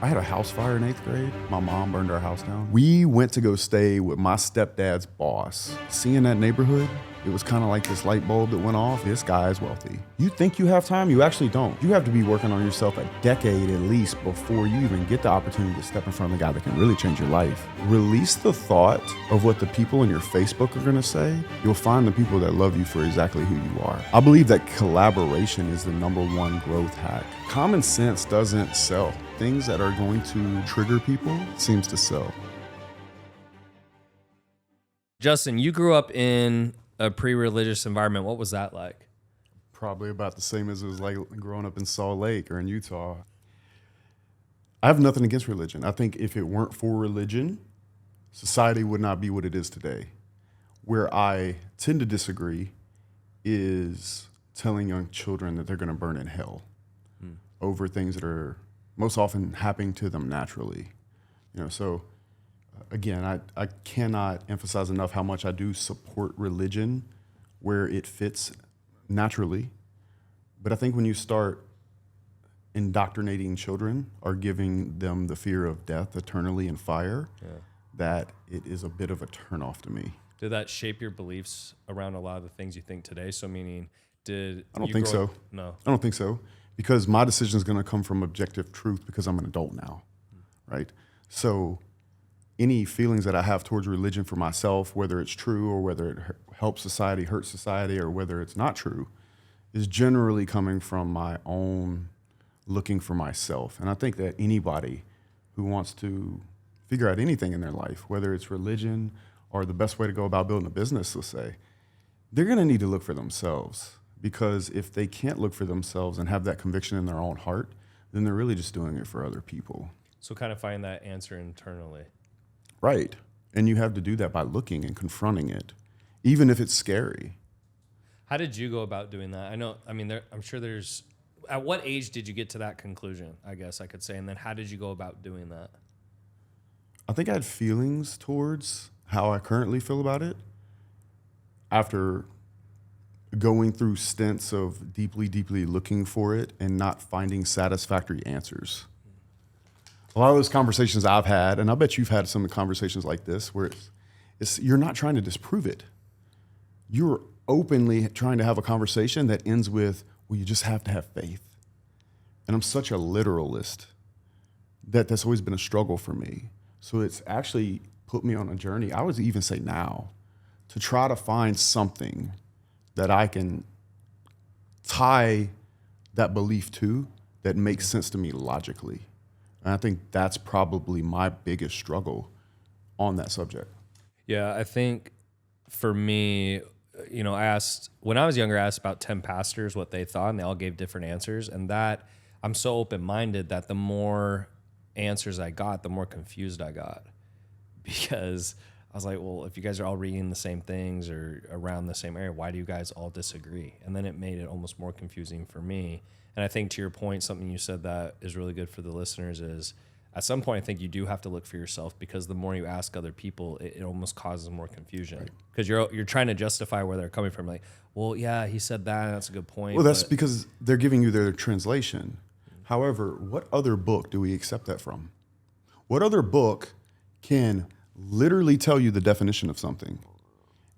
I had a house fire in 8th grade. My mom burned our house down. We went to go stay with my stepdad's boss. Seeing that neighborhood, it was kind of like this light bulb that went off. This guy is wealthy. You think you have time? You actually don't. You have to be working on yourself a decade at least before you even get the opportunity to step in front of the guy that can really change your life. Release the thought of what the people in your Facebook are gonna say. You'll find the people that love you for exactly who you are. I believe that collaboration is the #1 growth hack. Common sense doesn't sell. Things that are going to trigger people seems to sell. Justin, you grew up in a pre-religious environment. What was that like? Probably about the same as it was like growing up in Salt Lake or in Utah. I have nothing against religion. I think if it weren't for religion, society would not be what it is today. Where I tend to disagree is telling young children that they're going to burn in hell over things that are most often happening to them naturally. So again, I cannot emphasize enough how much I do support religion where it fits naturally. But I think when you start indoctrinating children or giving them the fear of death eternally in fire, that it is a bit of a turnoff to me. Did that shape your beliefs around a lot of the things you think today? So meaning, I don't think so. No. I don't think so. Because my decision is going to come from objective truth because I'm an adult now, right? So any feelings that I have towards religion for myself, whether it's true or whether it helps society, hurts society, or whether it's not true, is generally coming from my own looking for myself. And I think that anybody who wants to figure out anything in their life, whether it's religion or the best way to go about building a business, let's say, they're going to need to look for themselves. Because if they can't look for themselves and have that conviction in their own heart, then they're really just doing it for other people. So kind of find that answer internally. Right. And you have to do that by looking and confronting it, even if it's scary. How did you go about doing that? I'm sure there's, at what age did you get to that conclusion, I guess I could say? And then how did you go about doing that? I think I had feelings towards how I currently feel about it after going through stints of deeply, deeply looking for it and not finding satisfactory answers. A lot of those conversations I've had, and I bet you've had some conversations like this, where it's you're not trying to disprove it. You're openly trying to have a conversation that ends with, well, you just have to have faith. And I'm such a literalist that that's always been a struggle for me. So it's actually put me on a journey, I would even say now, to try to find something that I can tie that belief to that makes sense to me logically. And I think that's probably my biggest struggle on that subject. Yeah, I think for me, when I was younger, I asked about 10 pastors what they thought, and they all gave different answers. And that I'm so open-minded that the more answers I got, the more confused I got. Because I was like, well, if you guys are all reading the same things or around the same area, why do you guys all disagree? And then it made it almost more confusing for me. And I think to your point, something you said that is really good for the listeners is at some point, I think you do have to look for yourself, because the more you ask other people, it almost causes more confusion. Because you're trying to justify where they're coming from. Like, well, yeah, he said that, and that's a good point. Well, that's because they're giving you their translation. However, what other book do we accept that from? What other book can literally tell you the definition of something,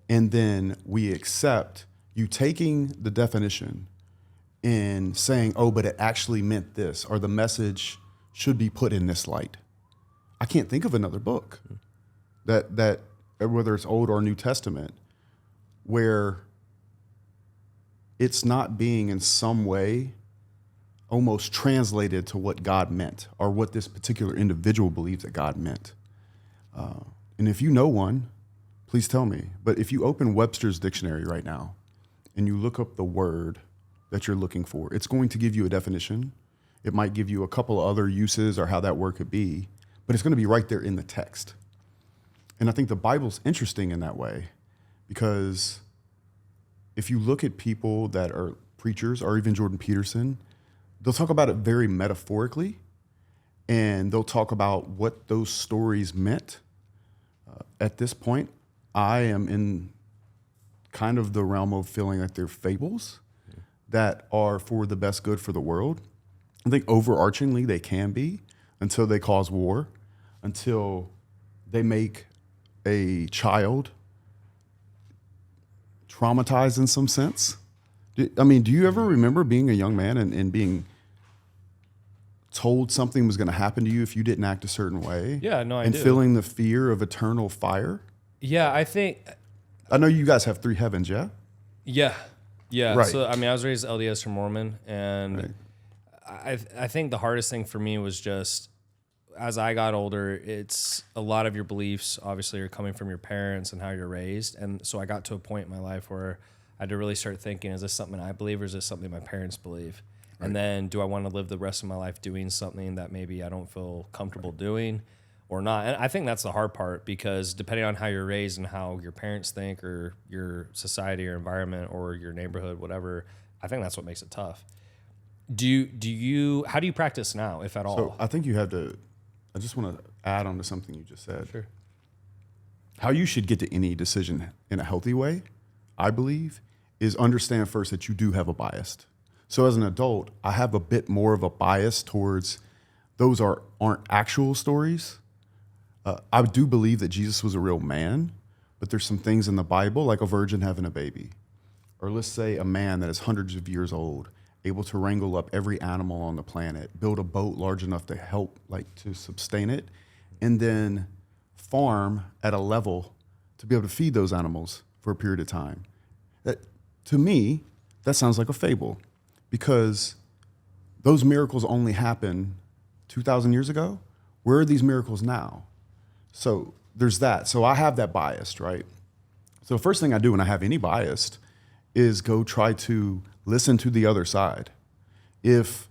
and then we accept you taking the definition and saying, oh, but it actually meant this, or the message should be put in this light? I can't think of another book that whether it's Old or New Testament, where it's not being in some way almost translated to what God meant or what this particular individual believes that God meant. And if you know one, please tell me. But if you open Webster's dictionary right now and you look up the word that you're looking for, it's going to give you a definition. It might give you a couple of other uses or how that word could be, but it's going to be right there in the text. And I think the Bible's interesting in that way, because if you look at people that are preachers or even Jordan Peterson, they'll talk about it very metaphorically, and they'll talk about what those stories meant. At this point, I am in kind of the realm of feeling like they're fables that are for the best good for the world. I think overarchingly they can be, until they cause war, until they make a child traumatized in some sense. I mean, do you ever remember being a young man and being told something was going to happen to you if you didn't act a certain way? Yeah, no, I and do. feeling the fear of eternal fire? Yeah, I think, I know you guys have three heavens, yeah? yeah. Yeah. Right. So, I mean, I was raised LDS from Mormon, and I think the hardest thing for me was just as I got older, it's a lot of your beliefs obviously are coming from your parents and how you're raised. And so I got to a point in my life where I had to really start thinking, is this something I believe or is this something my parents believe? Right. And then do I want to live the rest of my life doing something that maybe I don't feel comfortable doing or not? And I think that's the hard part, because depending on how you're raised and how your parents think or your society or environment or your neighborhood, whatever, I think that's what makes it tough. How do you practice now, if at all? So I think you have to, I just want to add on to something you just said. Sure. How you should get to any decision in a healthy way, I believe, is understand first that you do have a bias. So as an adult, I have a bit more of a bias towards those aren't actual stories. I do believe that Jesus was a real man, but there's some things in the Bible, like a virgin having a baby. Or let's say a man that is hundreds of years old, able to wrangle up every animal on the planet, build a boat large enough to help, like to sustain it, and then farm at a level to be able to feed those animals for a period of time. That, to me, that sounds like a fable, because those miracles only happened 2,000 years ago. Where are these miracles now? So there's that. So I have that bias, right? So the first thing I do when I have any bias is go try to listen to the other side. If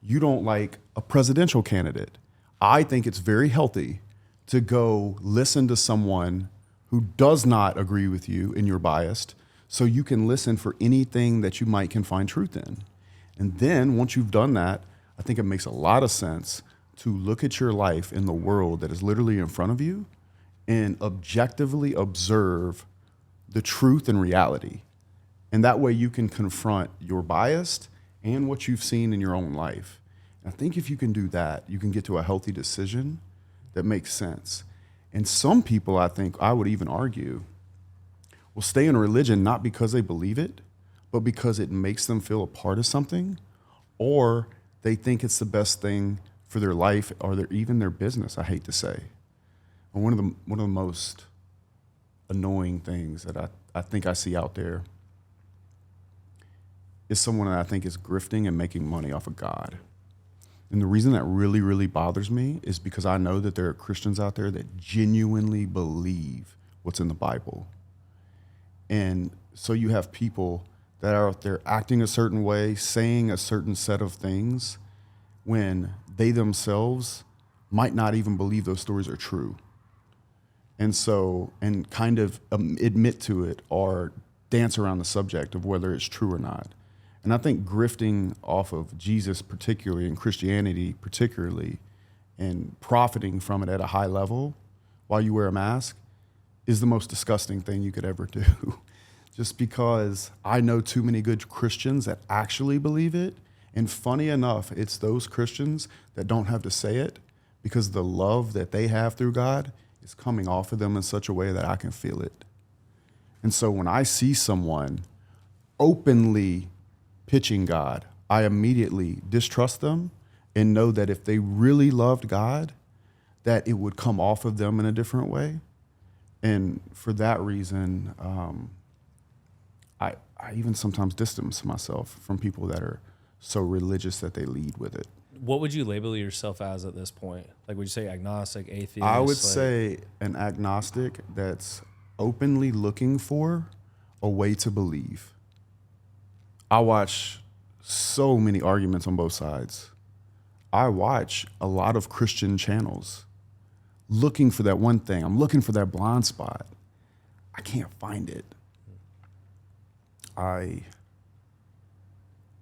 you don't like a presidential candidate, I think it's very healthy to go listen to someone who does not agree with you and you're biased, so you can listen for anything that you can find truth in. And then once you've done that, I think it makes a lot of sense to look at your life in the world that is literally in front of you and objectively observe the truth and reality. And that way you can confront your bias and what you've seen in your own life. And I think if you can do that, you can get to a healthy decision that makes sense. And some people, I think, I would even argue, will stay in religion not because they believe it, but because it makes them feel a part of something, or they think it's the best thing for their life or even their business, I hate to say. And one of the most annoying things that I think I see out there is someone that I think is grifting and making money off of God. And the reason that really, really bothers me is because I know that there are Christians out there that genuinely believe what's in the Bible. And so you have people that are out there acting a certain way, saying a certain set of things, when they themselves might not even believe those stories are true. And so, and kind of admit to it or dance around the subject of whether it's true or not. And I think grifting off of Jesus particularly and Christianity particularly and profiting from it at a high level while you wear a mask is the most disgusting thing you could ever do. Just because I know too many good Christians that actually believe it. And funny enough, it's those Christians that don't have to say it, because the love that they have through God is coming off of them in such a way that I can feel it. And so when I see someone openly pitching God, I immediately distrust them and know that if they really loved God, that it would come off of them in a different way. And for that reason, I even sometimes distance myself from people that are so religious that they lead with it. What would you label yourself as at this point? Like, would you say agnostic, atheist? I would say an agnostic that's openly looking for a way to believe. I watch so many arguments on both sides. I watch a lot of Christian channels looking for that one thing. I'm looking for that blind spot. I can't find it. I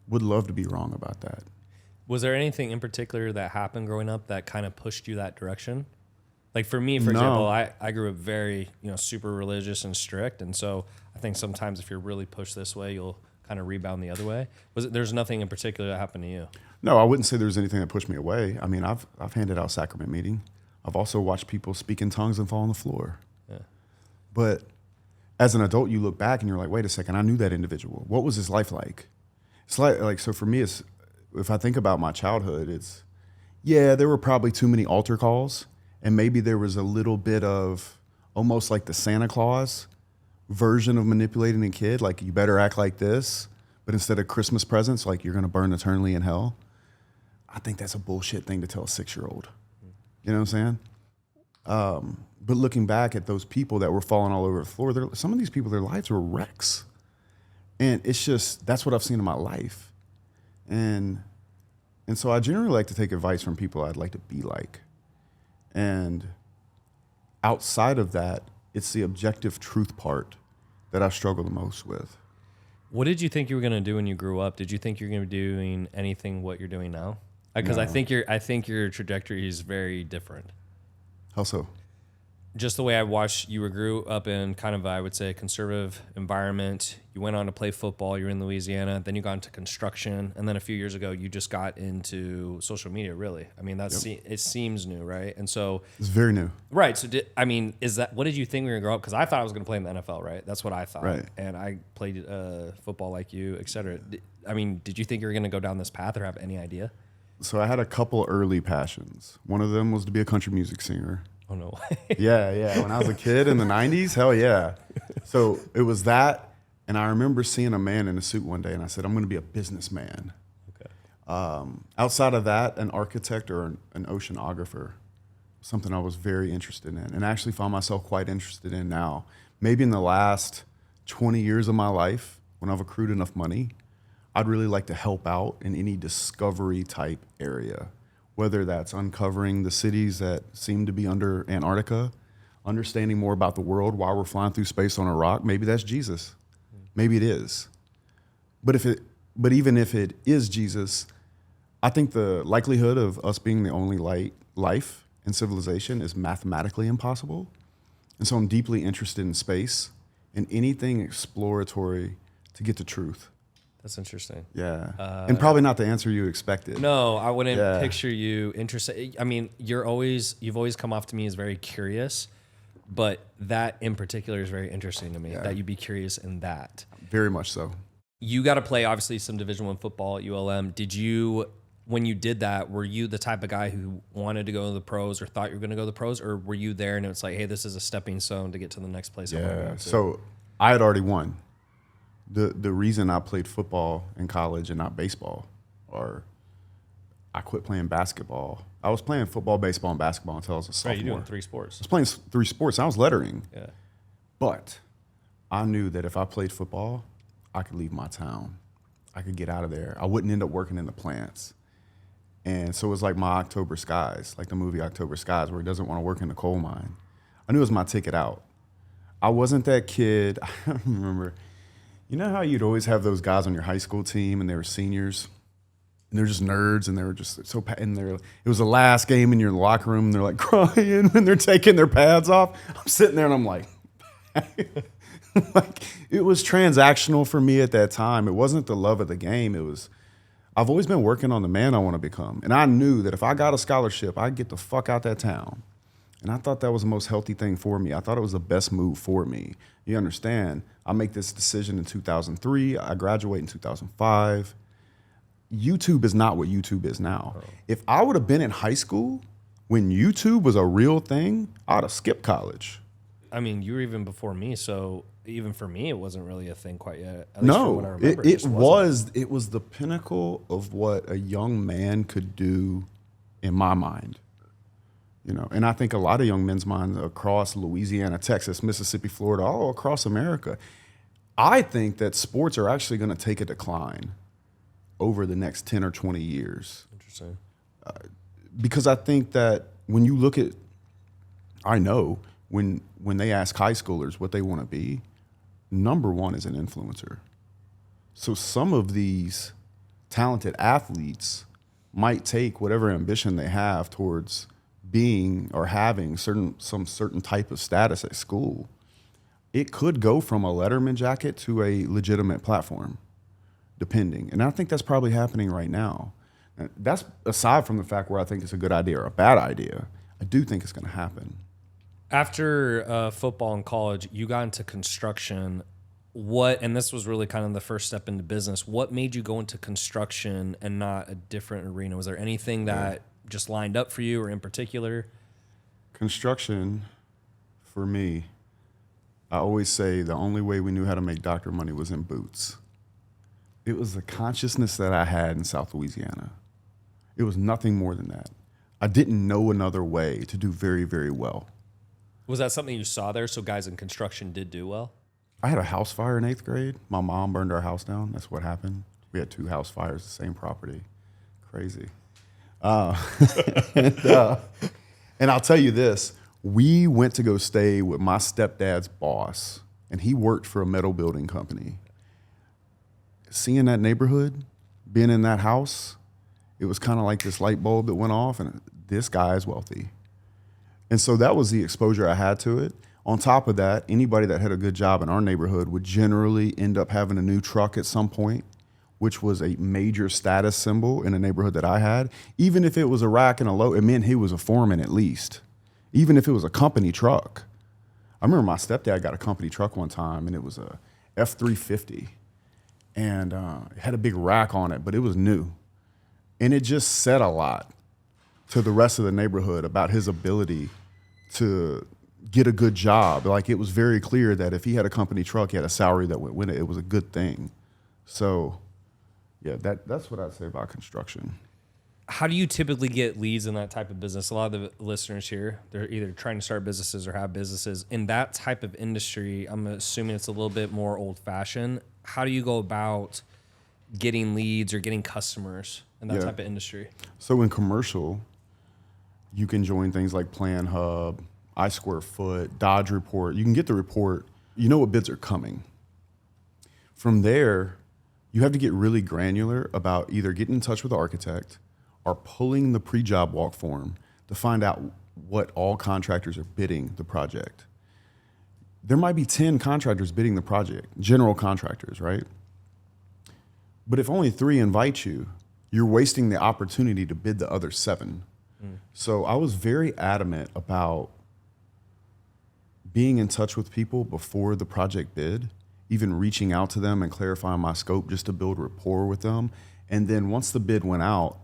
would love to be wrong about that. Was there anything in particular that happened growing up that kind of pushed you that direction? Like for me, for example, I grew up very, super religious and strict. And so I think sometimes if you're really pushed this way, you'll kind of rebound the other way? There's nothing in particular that happened to you? No, I wouldn't say there's anything that pushed me away. I mean, I've handed out sacrament meeting. I've also watched people speak in tongues and fall on the floor. Yeah. But as an adult, you look back and you're like, wait a second, I knew that individual. What was his life like? It's like so for me, it's, if I think about my childhood, it's, yeah, there were probably too many altar calls, and maybe there was a little bit of almost like the Santa Claus version of manipulating a kid, like you better act like this, but instead of Christmas presents, like you're gonna burn eternally in hell. I think that's a bullshit thing to tell a 6-year-old. You know what I'm saying? But looking back at those people that were falling all over the floor, some of these people, their lives were wrecks. And it's just, that's what I've seen in my life. And so I generally like to take advice from people I'd like to be like. And outside of that, it's the objective truth part that I struggle the most with. What did you think you were going to do when you grew up? Did you think you were going to be doing anything what you're doing now? Because No. I think your trajectory is very different. How so? Just the way I watched, you grew up in kind of, I would say, a conservative environment. You went on to play football. You were in Louisiana. Then you got into construction. And then a few years ago, you just got into social media, really. I mean, it seems new, right? And so... It's very new. Right. So, what did you think we were going to grow up? Because I thought I was going to play in the NFL, right? That's what I thought. Right. And I played football like you, et cetera. Did you think you were going to go down this path or have any idea? So I had a couple early passions. One of them was to be a country music singer. Oh, no. Yeah. When I was a kid in the 90s, hell yeah. So it was that, and I remember seeing a man in a suit one day, and I said, I'm going to be a businessman. Okay. Outside of that, an architect or an oceanographer, something I was very interested in, and I actually found myself quite interested in now. Maybe in the last 20 years of my life, when I've accrued enough money, I'd really like to help out in any discovery type area, whether that's uncovering the cities that seem to be under Antarctica, understanding more about the world while we're flying through space on a rock. Maybe that's Jesus. Maybe it is. But even if it is Jesus, I think the likelihood of us being the only life in civilization is mathematically impossible. And so I'm deeply interested in space and anything exploratory to get to truth. That's interesting. Yeah. And probably not the answer you expected. No, I wouldn't picture you interested. I mean, you've always come off to me as very curious, but that in particular is very interesting to me, that you'd be curious in that. Very much so. You got to play, obviously, some Division I football at ULM. When you did that, were you the type of guy who wanted to go to the pros or thought you were going to go to the pros, or were you there and it's like, hey, this is a stepping stone to get to the next place I want to go to? So I had already won. The reason I played football in college and not baseball, or I quit playing basketball. I was playing football, baseball, and basketball until I was a sophomore. Right, you're doing 3 sports. I was playing 3 sports. I was lettering. Yeah. But I knew that if I played football, I could leave my town. I could get out of there. I wouldn't end up working in the plants. And so it was like my October Skies, like the movie October Skies, where he doesn't want to work in the coal mine. I knew it was my ticket out. I wasn't that kid. I remember, you know how you'd always have those guys on your high school team and they were seniors? And they're just nerds, and they were just so. And it was the last game in your locker room, and they're like crying when they're taking their pads off. I'm sitting there, and I'm like, like it was transactional for me at that time. It wasn't the love of the game. It was. I've always been working on the man I want to become, and I knew that if I got a scholarship, I'd get the fuck out that town. And I thought that was the most healthy thing for me. I thought it was the best move for me. You understand? I make this decision in 2003. I graduate in 2005. YouTube is not what YouTube is now. Oh. If I would have been in high school when YouTube was a real thing, I'd have skipped college. I mean, you were even before me, so even for me, it wasn't really a thing quite yet. At least No, from what I remember, it was the pinnacle of what a young man could do in my mind. You know, and I think a lot of young men's minds across Louisiana, Texas, Mississippi, Florida, all across America. I think that sports are actually going to take a decline over the next 10 or 20 years. Interesting. Because I think that when you look at, I know when they ask high schoolers what they want to be, number one is an influencer. So some of these talented athletes might take whatever ambition they have towards being or having some certain type of status at school. It could go from a Letterman jacket to a legitimate platform. depending. And I think that's probably happening right now. And that's aside from the fact where I think it's a good idea or a bad idea. I do think it's going to happen. After football in college, you got into construction. And this was really kind of the first step into business. What made you go into construction and not a different arena? Was there anything that just lined up for you or in particular? Construction, for me, I always say the only way we knew how to make doctor money was in boots. It was the consciousness that I had in South Louisiana. It was nothing more than that. I didn't know another way to do very, very well. Was that something you saw there? So guys in construction did do well? I had a house fire in 8th grade. My mom burned our house down. That's what happened. We had 2 house fires, the same property. Crazy. And I'll tell you this. We went to go stay with my stepdad's boss, and he worked for a metal building company. Seeing that neighborhood, being in that house, it was kind of like this light bulb that went off, and this guy is wealthy. And so that was the exposure I had to it. On top of that, anybody that had a good job in our neighborhood would generally end up having a new truck at some point, which was a major status symbol in a neighborhood that I had. Even if it was a rack and a load, it meant he was a foreman at least. Even if it was a company truck. I remember my stepdad got a company truck one time, and it was a F-350. And it had a big rack on it, but it was new. And it just said a lot to the rest of the neighborhood about his ability to get a good job. Like, it was very clear that if he had a company truck, he had a salary that went with it. It was a good thing. So, yeah, that's what I'd say about construction. How do you typically get leads in that type of business? A lot of the listeners here, they're either trying to start businesses or have businesses. In that type of industry, I'm assuming it's a little bit more old-fashioned. How do you go about getting leads or getting customers in that type of industry? So in commercial, you can join things like Plan Hub, I Square Foot, Dodge Report. You can get the report. You know what bids are coming. From there, you have to get really granular about either getting in touch with the architect or pulling the pre-job walk form to find out what all contractors are bidding the project. There might be 10 contractors bidding the project, general contractors, right? But if only 3 invite you, you're wasting the opportunity to bid the other 7. So I was very adamant about being in touch with people before the project bid, even reaching out to them and clarifying my scope just to build rapport with them. And then once the bid went out,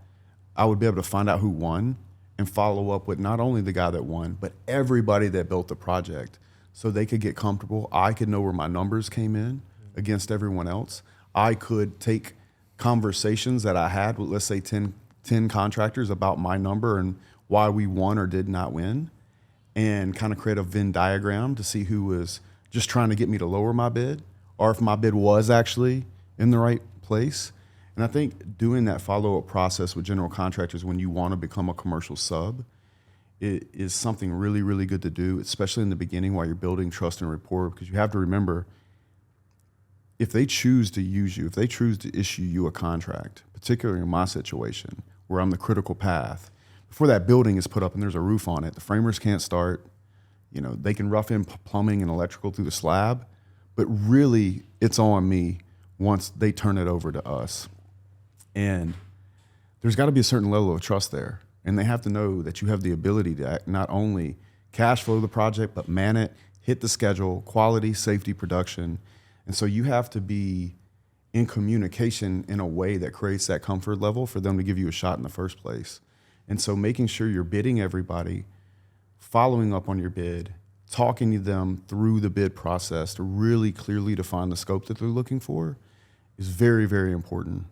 I would be able to find out who won and follow up with not only the guy that won, but everybody that built the project so they could get comfortable. I could know where my numbers came in against everyone else. I could take conversations that I had with, let's say, 10 contractors about my number and why we won or did not win, and kind of create a Venn diagram to see who was just trying to get me to lower my bid or if my bid was actually in the right place. And I think doing that follow-up process with general contractors when you want to become a commercial sub is something really, really good to do, especially in the beginning while you're building trust and rapport, because you have to remember, if they choose to use you, if they choose to issue you a contract, particularly in my situation where I'm the critical path, before that building is put up and there's a roof on it, the framers can't start. You know, they can rough in plumbing and electrical through the slab, but really it's on me once they turn it over to us. And there's got to be a certain level of trust there. And they have to know that you have the ability to not only cash flow the project, but man it, hit the schedule, quality, safety, production. And so you have to be in communication in a way that creates that comfort level for them to give you a shot in the first place. And so making sure you're bidding everybody, following up on your bid, talking to them through the bid process to really clearly define the scope that they're looking for is very, very important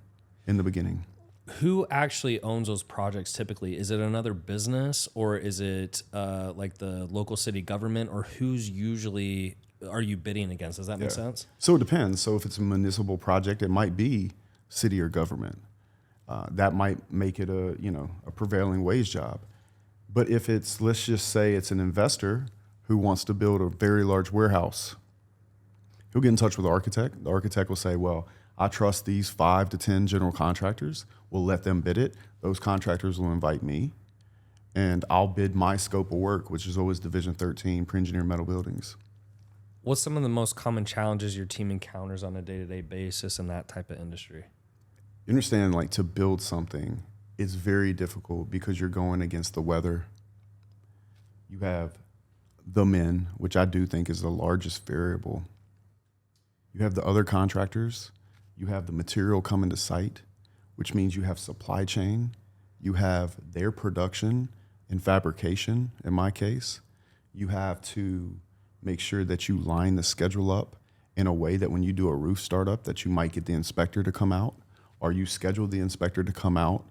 in the beginning. Who actually owns those projects typically? Is it another business, or is it like the local city government, or who's usually are you bidding against? Does that make sense? So it depends. So if it's a municipal project, it might be city or government. That might make it a prevailing wage job. But if it's, let's just say it's an investor who wants to build a very large warehouse, he'll get in touch with the architect. The architect will say, well, I trust these 5 to 10 general contractors. We'll let them bid it. Those contractors will invite me, and I'll bid my scope of work, which is always Division 13, pre-engineered metal buildings. What's some of the most common challenges your team encounters on a day-to-day basis in that type of industry? You understand, like, to build something, it's very difficult because you're going against the weather. You have the men, which I do think is the largest variable. You have the other contractors. You have the material coming to site, which means you have supply chain. You have their production and fabrication, in my case. You have to make sure that you line the schedule up in a way that when you do a roof startup that you might get the inspector to come out, or you schedule the inspector to come out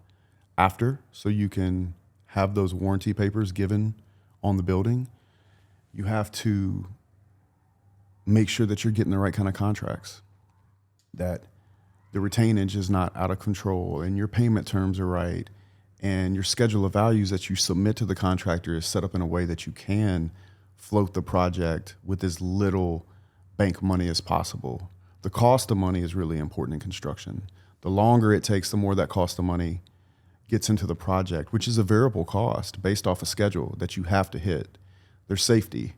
after so you can have those warranty papers given on the building. You have to make sure that you're getting the right kind of contracts, that the retainage is not out of control and your payment terms are right, and your schedule of values that you submit to the contractor is set up in a way that you can float the project with as little bank money as possible. The cost of money is really important in construction. The longer it takes, the more that cost of money gets into the project, which is a variable cost based off a schedule that you have to hit. There's safety.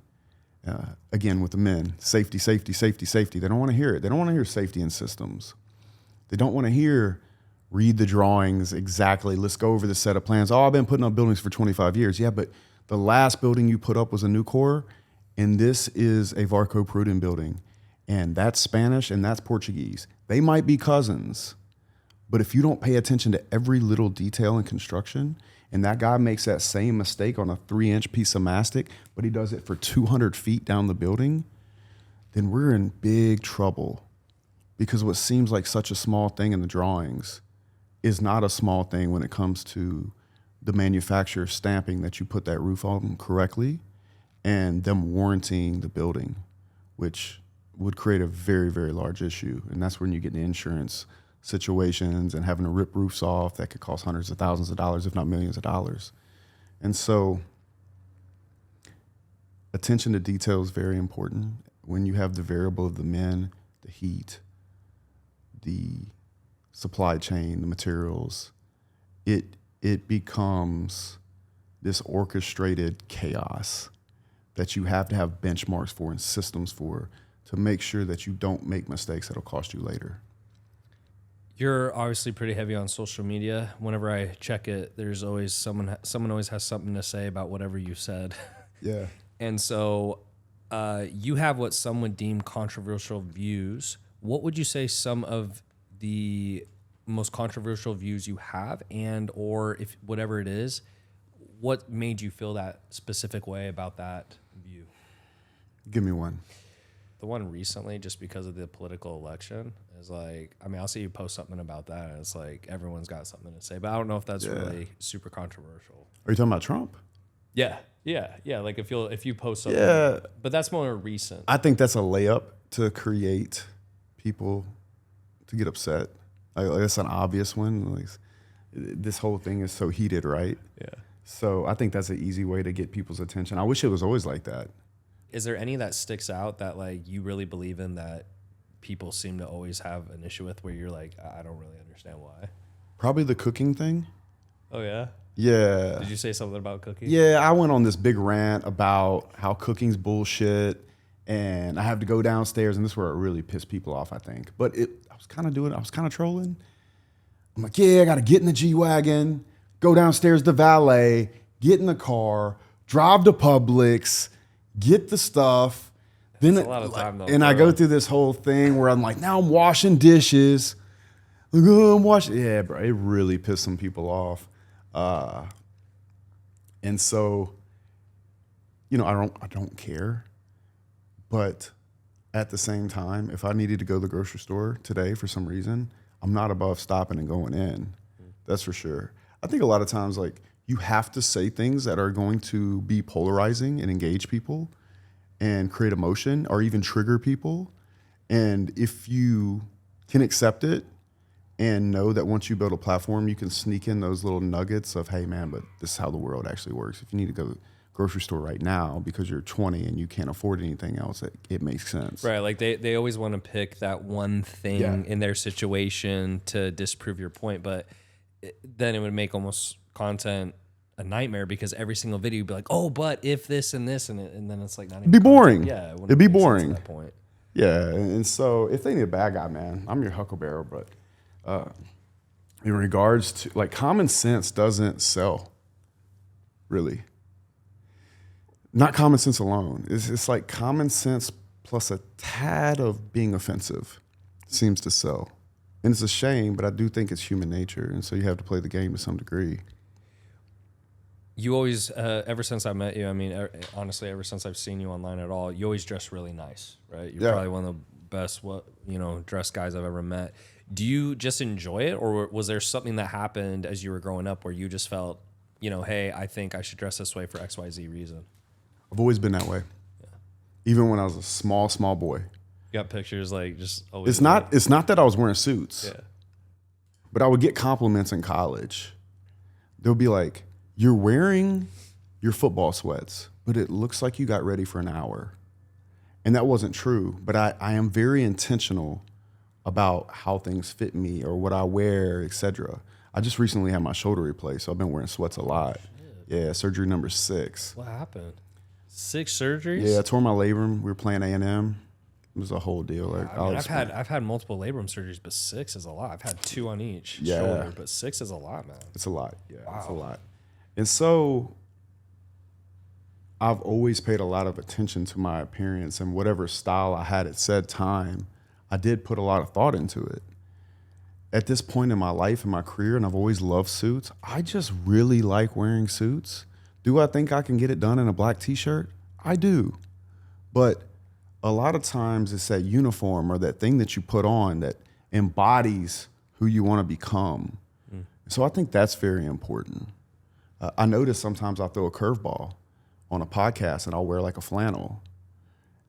Again, with the men, safety, safety, safety, safety. They don't want to hear it. They don't want to hear safety in systems. They don't want to hear, read the drawings exactly. Let's go over the set of plans. Oh, I've been putting up buildings for 25 years. Yeah, but the last building you put up was a new core, and this is a Varco Pruden building, and that's Spanish and that's Portuguese. They might be cousins, but if you don't pay attention to every little detail in construction, and that guy makes that same mistake on a 3-inch piece of mastic, but he does it for 200 feet down the building, then we're in big trouble. Because what seems like such a small thing in the drawings is not a small thing when it comes to the manufacturer stamping that you put that roof on correctly and them warranting the building, which would create a very, very large issue. And that's when you get into insurance situations and having to rip roofs off that could cost hundreds of thousands of dollars, if not millions of dollars. And so attention to detail is very important. When you have the variable of the men, the heat, the supply chain, the materials, it becomes this orchestrated chaos that you have to have benchmarks for and systems for to make sure that you don't make mistakes that'll cost you later. You're obviously pretty heavy on social media. Whenever I check it, there's always someone always has something to say about whatever you said. Yeah. And so you have what some would deem controversial views. What would you say some of the most controversial views you have, and or if whatever it is, what made you feel that specific way about that view? Give me one. The one recently, just because of the political election, is like, I mean, I'll see you post something about that, and it's like everyone's got something to say, but I don't know if that's really super controversial. Are you talking about Trump? Yeah. Like if you post something, but that's more recent. I think that's a layup to create people to get upset. Like, that's an obvious one. Like, this whole thing is so heated, right? Yeah. So I think that's an easy way to get people's attention. I wish it was always like that. Is there any that sticks out that like you really believe in that people seem to always have an issue with, where you're like, I don't really understand why? Probably the cooking thing. Oh yeah. Yeah. Did you say something about cooking? Yeah, I went on this big rant about how cooking's bullshit, and I have to go downstairs, and this is where it really pissed people off, I think. But I was kind of trolling. I'm like, yeah, I got to get in the G-Wagon, go downstairs to valet, get in the car, drive to Publix, get the stuff. That's a lot of time, though. And I go through this whole thing where I'm like, now I'm washing dishes. Like, oh, I'm washing. Yeah, bro, it really pissed some people off. And so, I don't care. But at the same time, if I needed to go to the grocery store today for some reason, I'm not above stopping and going in. That's for sure. I think a lot of times, like, you have to say things that are going to be polarizing and engage people and create emotion or even trigger people. And if you can accept it and know that once you build a platform, you can sneak in those little nuggets of, hey, man, but this is how the world actually works. If you need to go to the grocery store right now because you're 20 and you can't afford anything else, it makes sense. Right. Like they always want to pick that one thing in their situation to disprove your point. But then it would make almost content a nightmare, because every single video would be like, oh, but if this and this, and then it's like not even It'd be boring. Yeah. It'd be boring at that point. Yeah. And so if they need a bad guy, man, I'm your huckleberry, but in regards to like common sense doesn't sell, really. Not common sense alone. It's like common sense plus a tad of being offensive seems to sell. And it's a shame, but I do think it's human nature. And so you have to play the game to some degree. You always, ever since I met you, I mean, honestly, ever since I've seen you online at all, you always dress really nice, right? You're probably one of the best, dressed guys I've ever met. Do you just enjoy it, or was there something that happened as you were growing up where you just felt, hey, I think I should dress this way for X, Y, Z reason? I've always been that way. Yeah. Even when I was a small boy. You got pictures like just always. It's not that I was wearing suits. Yeah. But I would get compliments in college. They'll be like, "You're wearing your football sweats, but it looks like you got ready for an hour." And that wasn't true, but I am very intentional about how things fit me or what I wear, etc. I just recently had my shoulder replaced, so I've been wearing sweats a lot. Yeah, surgery number 6. What happened? 6 surgeries? Yeah, I tore my labrum. We were playing A&M. It was a whole deal. Like, I've had multiple labrum surgeries, but 6 is a lot. I've had 2 on each shoulder, but 6 is a lot, man. It's a lot. Yeah, wow. It's a lot. And so I've always paid a lot of attention to my appearance, and whatever style I had at said time, I did put a lot of thought into it. At this point in my life and my career, and I've always loved suits, I just really like wearing suits. Do I think I can get it done in a black t-shirt? I do. But a lot of times it's that uniform or that thing that you put on that embodies who you want to become. So I think that's very important. I notice sometimes I'll throw a curveball on a podcast and I'll wear like a flannel.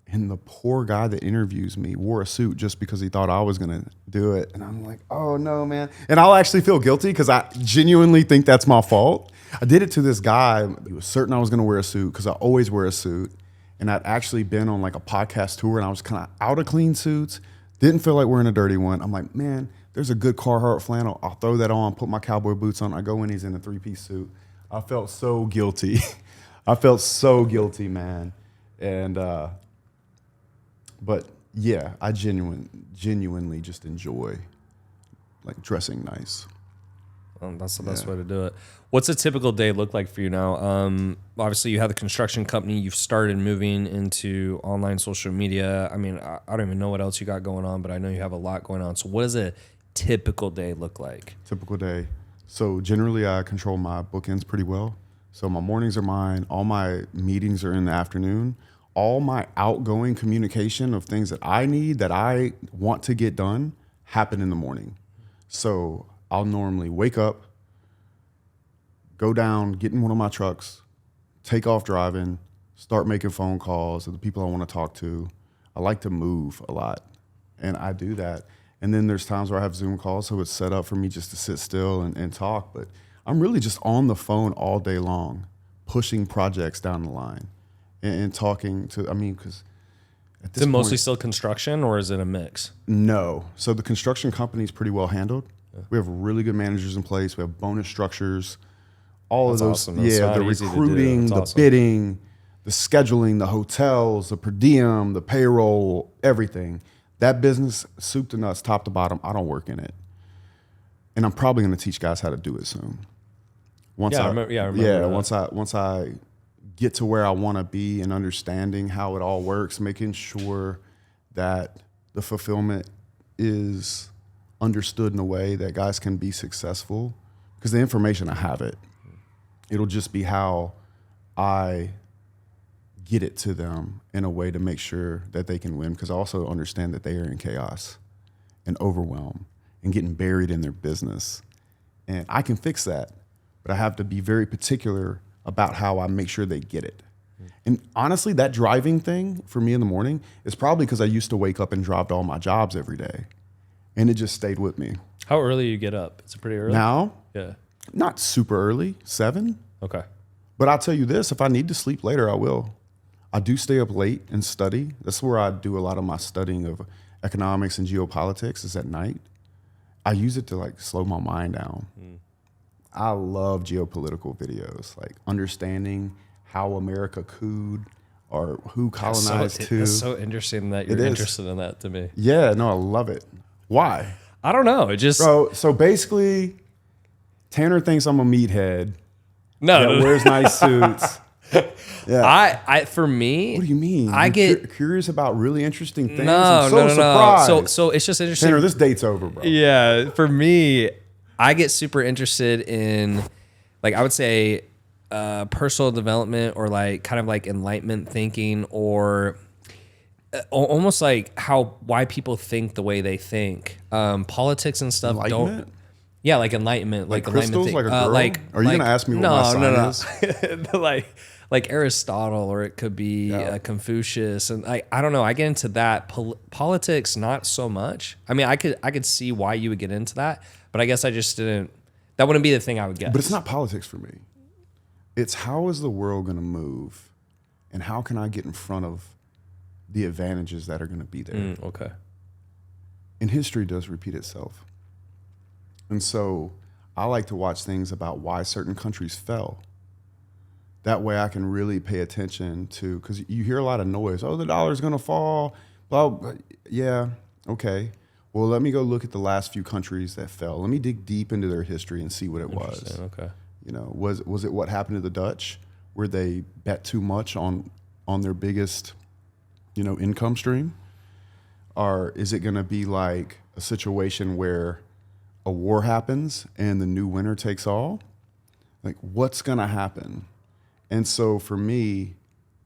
And the poor guy that interviews me wore a suit just because he thought I was going to do it. And I'm like, oh no, man. And I'll actually feel guilty because I genuinely think that's my fault. I did it to this guy. He was certain I was going to wear a suit because I always wear a suit. And I'd actually been on like a podcast tour and I was kind of out of clean suits. Didn't feel like wearing a dirty one. I'm like, man, there's a good Carhartt flannel. I'll throw that on, put my cowboy boots on. I go in, he's in a 3-piece suit. I felt so guilty. I felt so guilty, man. And, but yeah, I genuinely just enjoy like dressing nice. That's the best way to do it. What's a typical day look like for you now? Obviously, you have the construction company. You've started moving into online social media. I mean, I don't even know what else you got going on, but I know you have a lot going on. So what does a typical day look like? Typical day. So generally, I control my bookends pretty well. So my mornings are mine. All my meetings are in the afternoon. All my outgoing communication of things that I need, that I want to get done, happen in the morning. So I'll normally wake up, go down, get in one of my trucks, take off driving, start making phone calls to the people I want to talk to. I like to move a lot, and I do that. And then there's times where I have Zoom calls, so it's set up for me just to sit still and talk. But I'm really just on the phone all day long, pushing projects down the line and talking to, because at this point... Is it mostly still construction, or is it a mix? No. So the construction company is pretty well handled. We have really good managers in place. We have bonus structures, all of those. Awesome. Yeah, the recruiting, the bidding, the scheduling, the hotels, the per diem, the payroll, everything. That business, soup to nuts, top to bottom, I don't work in it. And I'm probably going to teach guys how to do it soon. I remember. Once I get to where I want to be and understanding how it all works, making sure that the fulfillment is understood in a way that guys can be successful, because the information, I have it. It'll just be how I get it to them in a way to make sure that they can win, because I also understand that they are in chaos and overwhelm and getting buried in their business. And I can fix that, but I have to be very particular about how I make sure they get it. And honestly, that driving thing for me in the morning is probably because I used to wake up and drive to all my jobs every day. And it just stayed with me. How early you get up? Is it pretty early? Now? Yeah. Not super early, 7. Okay. But I'll tell you this, if I need to sleep later, I will. I do stay up late and study. That's where I do a lot of my studying of economics and geopolitics, is at night. I use it to like slow my mind down. I love geopolitical videos, like understanding how America cooed or who colonized who. It's so interesting that you're interested in that to me. Yeah, no, I love it. Why? I don't know. It just... So basically, Tanner thinks I'm a meathead. No, That no, no. wears nice suits. Yeah. I for me, What do you mean? I You're get curious about really interesting things. no, I'm so no, no, surprised. no. So it's just interesting. Tanner, this date's over, bro. Yeah, for me, I get super interested in, like, I would say, personal development or like kind of like enlightenment thinking, or almost like why people think the way they think. Politics and stuff Enlightenment? don't. Yeah, like enlightenment, like crystals, enlightenment like a girl? Are you gonna ask me what my sign is? like Aristotle, or it could be Confucius, and I don't know. I get into that. Politics, not so much. I mean, I could see why you would get into that, but I guess I just didn't. That wouldn't be the thing I would guess. But it's not politics for me. It's how is the world going to move, and how can I get in front of the advantages that are going to be there. Okay. And history does repeat itself. And so I like to watch things about why certain countries fell. That way I can really pay attention to, because you hear a lot of noise. Oh, the dollar's going to fall. Blah, blah. Yeah, okay. Well, let me go look at the last few countries that fell. Let me dig deep into their history and see what it was. Okay. You know, was it what happened to the Dutch, where they bet too much on their biggest, income stream? Or is it going to be like a situation where a war happens and the new winner takes all? Like, what's going to happen? And so for me,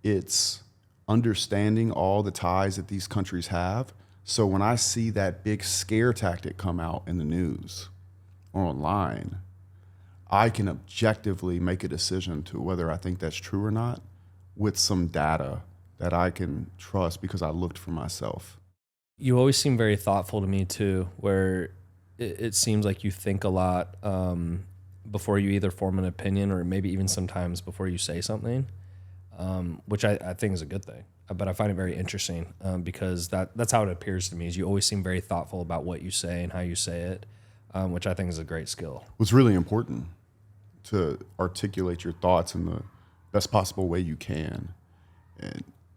it's understanding all the ties that these countries have. So when I see that big scare tactic come out in the news or online, I can objectively make a decision to whether I think that's true or not with some data that I can trust because I looked for myself. You always seem very thoughtful to me too, where it seems like you think a lot before you either form an opinion or maybe even sometimes before you say something, which I think is a good thing. But I find it very interesting because that's how it appears to me. Is you always seem very thoughtful about what you say and how you say it, which I think is a great skill. What's really important to articulate your thoughts in the best possible way you can,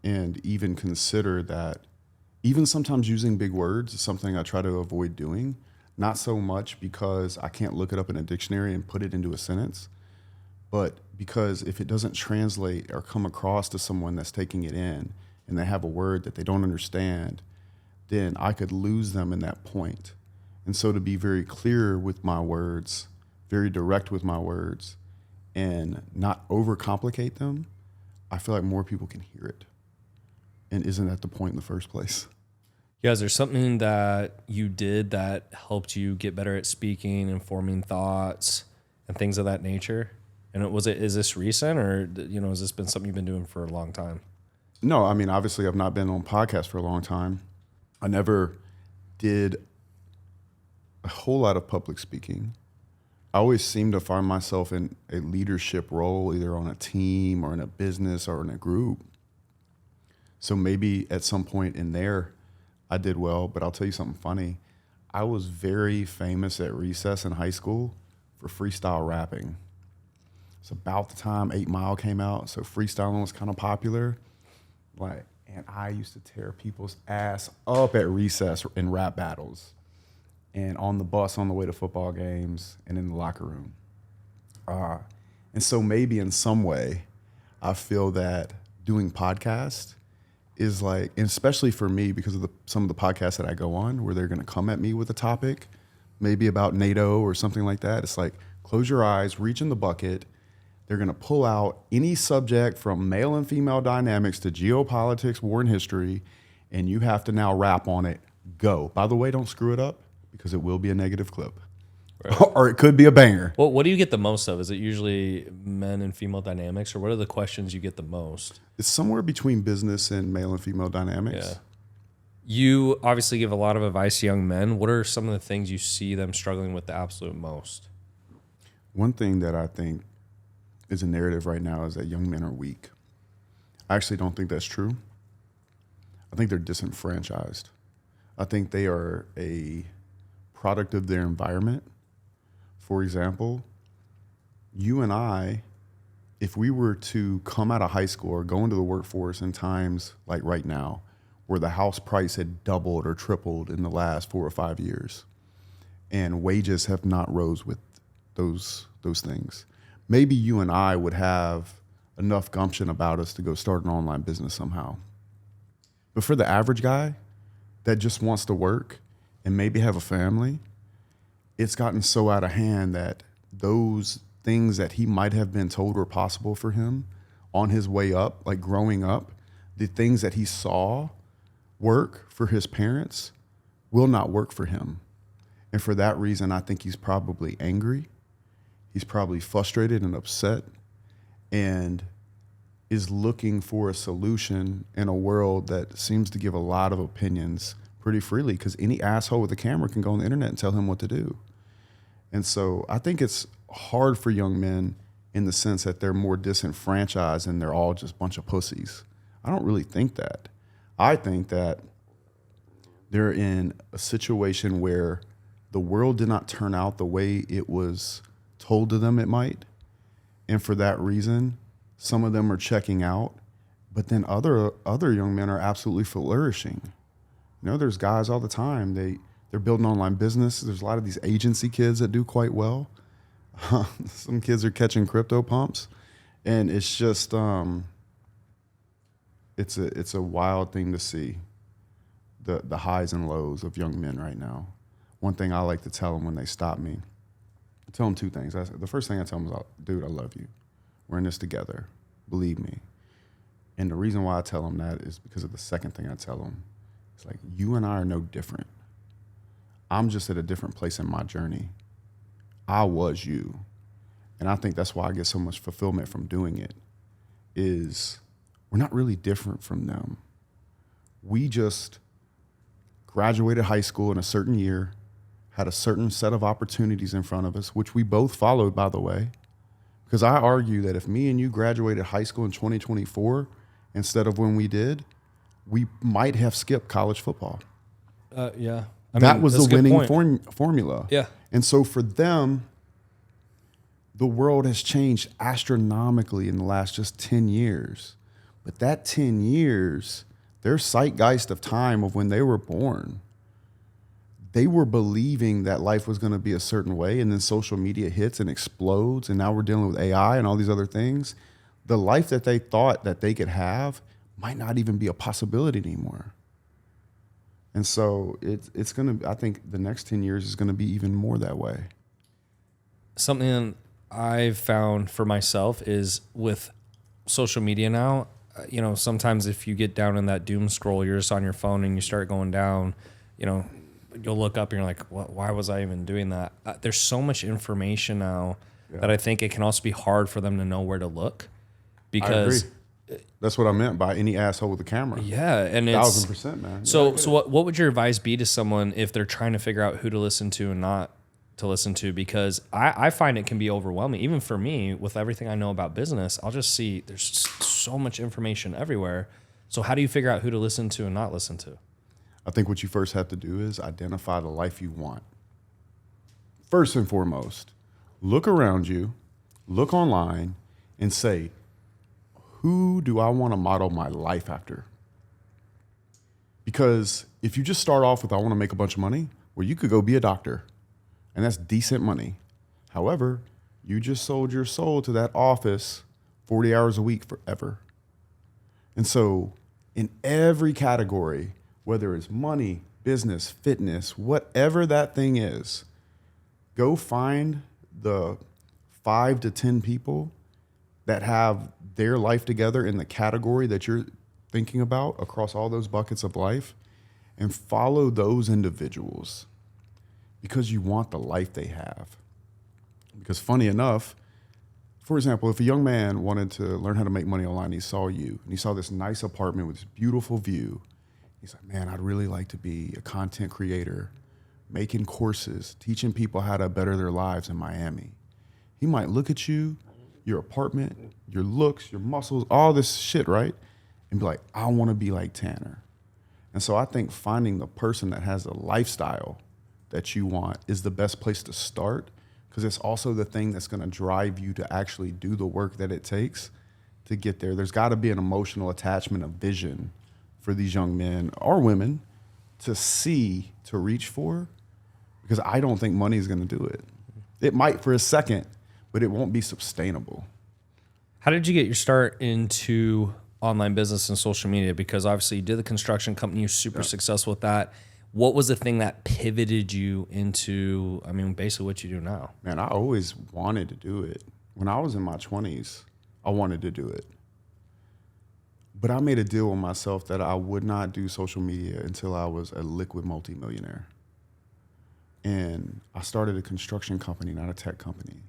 and even consider that even sometimes using big words is something I try to avoid doing. Not so much because I can't look it up in a dictionary and put it into a sentence, but because if it doesn't translate or come across to someone that's taking it in and they have a word that they don't understand, then I could lose them in that point. And so to be very clear with my words, very direct with my words, and not overcomplicate them, I feel like more people can hear it. And isn't that the point in the first place? Yeah, is there something that you did that helped you get better at speaking and forming thoughts and things of that nature? And is this recent, or has this been something you've been doing for a long time? No, I mean, obviously I've not been on podcasts for a long time. I never did a whole lot of public speaking. I always seemed to find myself in a leadership role, either on a team or in a business or in a group. So maybe at some point in there, I did well, but I'll tell you something funny. I was very famous at recess in high school for freestyle rapping. It's about the time 8 Mile came out, so freestyling was kind of popular. And I used to tear people's ass up at recess in rap battles, and on the bus on the way to football games, and in the locker room. And so maybe in some way, I feel that doing podcasts is like, and especially for me, because of some of the podcasts that I go on where they're going to come at me with a topic, maybe about NATO or something like that. It's like, close your eyes, reach in the bucket. They're going to pull out any subject from male and female dynamics to geopolitics, war and history, and you have to now rap on it. Go. By the way, don't screw it up because it will be a negative clip. Right. Or it could be a banger. Well, what do you get the most of? Is it usually men and female dynamics, or what are the questions you get the most? It's somewhere between business and male and female dynamics. Yeah. You obviously give a lot of advice to young men. What are some of the things you see them struggling with the absolute most? One thing that I think is a narrative right now is that young men are weak. I actually don't think that's true. I think they're disenfranchised. I think they are a product of their environment. For example, you and I, if we were to come out of high school or go into the workforce in times like right now, where the house price had doubled or tripled in the last 4 or 5 years, and wages have not rose with those things. Maybe you and I would have enough gumption about us to go start an online business somehow. But for the average guy that just wants to work and maybe have a family, it's gotten so out of hand that those things that he might have been told were possible for him on his way up, like growing up, the things that he saw work for his parents will not work for him. And for that reason, I think he's probably angry. He's probably frustrated and upset and is looking for a solution in a world that seems to give a lot of opinions pretty freely, because any asshole with a camera can go on the internet and tell him what to do. And so I think it's hard for young men in the sense that they're more disenfranchised and they're all just a bunch of pussies. I don't really think that. I think that they're in a situation where the world did not turn out the way it was told to them it might. And for that reason, some of them are checking out, but then other young men are absolutely flourishing. You know, there's guys all the time, they're building online business. There's a lot of these agency kids that do quite well. Some kids are catching crypto pumps, and it's just it's a wild thing to see, the highs and lows of young men right now. One thing I like to tell them when they stop me, I tell them two things. The first thing I tell them is, dude, I love you. We're in this together. Believe me. And the reason why I tell them that is because of the second thing I tell them. It's like, you and I are no different. I'm just at a different place in my journey. I was you. And I think that's why I get so much fulfillment from doing it, is we're not really different from them. We just graduated high school in a certain year, had a certain set of opportunities in front of us, which we both followed, by the way. Because I argue that if me and you graduated high school in 2024 instead of when we did, we might have skipped college football. Yeah. That was the winning formula. Yeah. And so for them, the world has changed astronomically in the last just 10 years. But that 10 years, their zeitgeist of time of when they were born, they were believing that life was going to be a certain way, and then social media hits and explodes, and now we're dealing with AI and all these other things. The life that they thought that they could have might not even be a possibility anymore. And so it's going to, I think the next 10 years is going to be even more that way. Something I've found for myself is with social media now, you know, sometimes if you get down in that doom scroll, you're just on your phone and you start going down, you know, you'll look up and you're like, why was I even doing that? There's so much information now that I think it can also be hard for them to know where to look, because that's what I meant by any asshole with a camera. Yeah. And it's 1,000%, man. So what would your advice be to someone if they're trying to figure out who to listen to and not to listen to? Because I find it can be overwhelming. Even for me, with everything I know about business, I'll just see there's so much information everywhere. So how do you figure out who to listen to and not listen to? I think what you first have to do is identify the life you want. First and foremost, look around you, look online, and say, who do I want to model my life after? Because if you just start off with, I want to make a bunch of money, well, you could go be a doctor, and that's decent money. However, you just sold your soul to that office 40 hours a week forever. And so in every category, whether it's money, business, fitness, whatever that thing is, go find the 5 to 10 people that have their life together in the category that you're thinking about across all those buckets of life, and follow those individuals because you want the life they have. Because funny enough, for example, if a young man wanted to learn how to make money online, he saw you and he saw this nice apartment with this beautiful view. He's like, man, I'd really like to be a content creator, making courses, teaching people how to better their lives in Miami. He might look at you, your apartment, your looks, your muscles, all this shit, right? And be like, I want to be like Tanner. And so I think finding the person that has the lifestyle that you want is the best place to start, because it's also the thing that's going to drive you to actually do the work that it takes to get there. There's got to be an emotional attachment of vision for these young men or women to see, to reach for, because I don't think money is going to do it. It might for a second, but it won't be sustainable. How did you get your start into online business and social media? Because obviously you did the construction company, you're super successful with that. What was the thing that pivoted you into, I mean, basically what you do now? Man, I always wanted to do it. When I was in my 20s, I wanted to do it. But I made a deal with myself that I would not do social media until I was a liquid multimillionaire. And I started a construction company, not a tech company.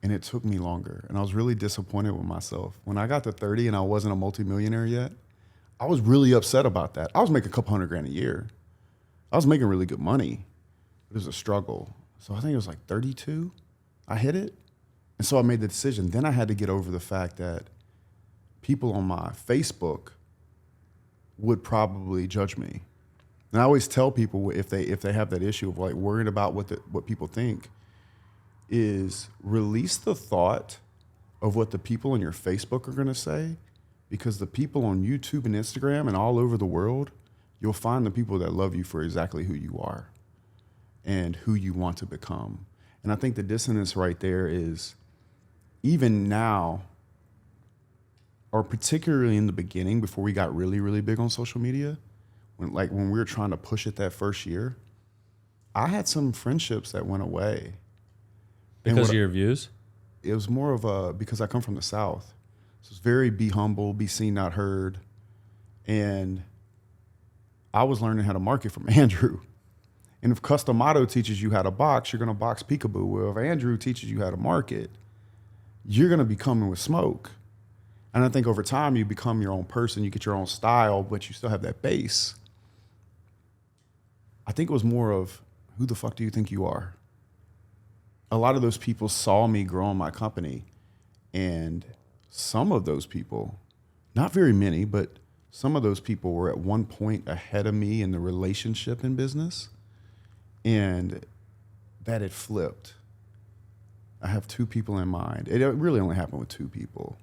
And it took me longer. And I was really disappointed with myself. When I got to 30 and I wasn't a multimillionaire yet, I was really upset about that. I was making a couple $100,000 a year. I was making really good money. It was a struggle. So I think it was like 32. I hit it. And so I made the decision. Then I had to get over the fact that people on my Facebook would probably judge me. And I always tell people if they have that issue of like worrying about what people think, is release the thought of what the people on your Facebook are going to say, because the people on YouTube and Instagram and all over the world, you'll find the people that love you for exactly who you are and who you want to become. And I think the dissonance right there is, even now, or particularly in the beginning, before we got really, really big on social media, when we were trying to push it that first year, I had some friendships that went away. Because of your views? It was more of because I come from the South. So it's very be humble, be seen, not heard. And I was learning how to market from Andrew. And if Customato teaches you how to box, you're going to box peekaboo. Well, if Andrew teaches you how to market, you're going to be coming with smoke. And I think over time, you become your own person, you get your own style, but you still have that base. I think it was more of, who the fuck do you think you are? A lot of those people saw me growing my company, and some of those people, not very many, but some of those people were at one point ahead of me in the relationship in business, and that had flipped. I have two people in mind. It really only happened with two people.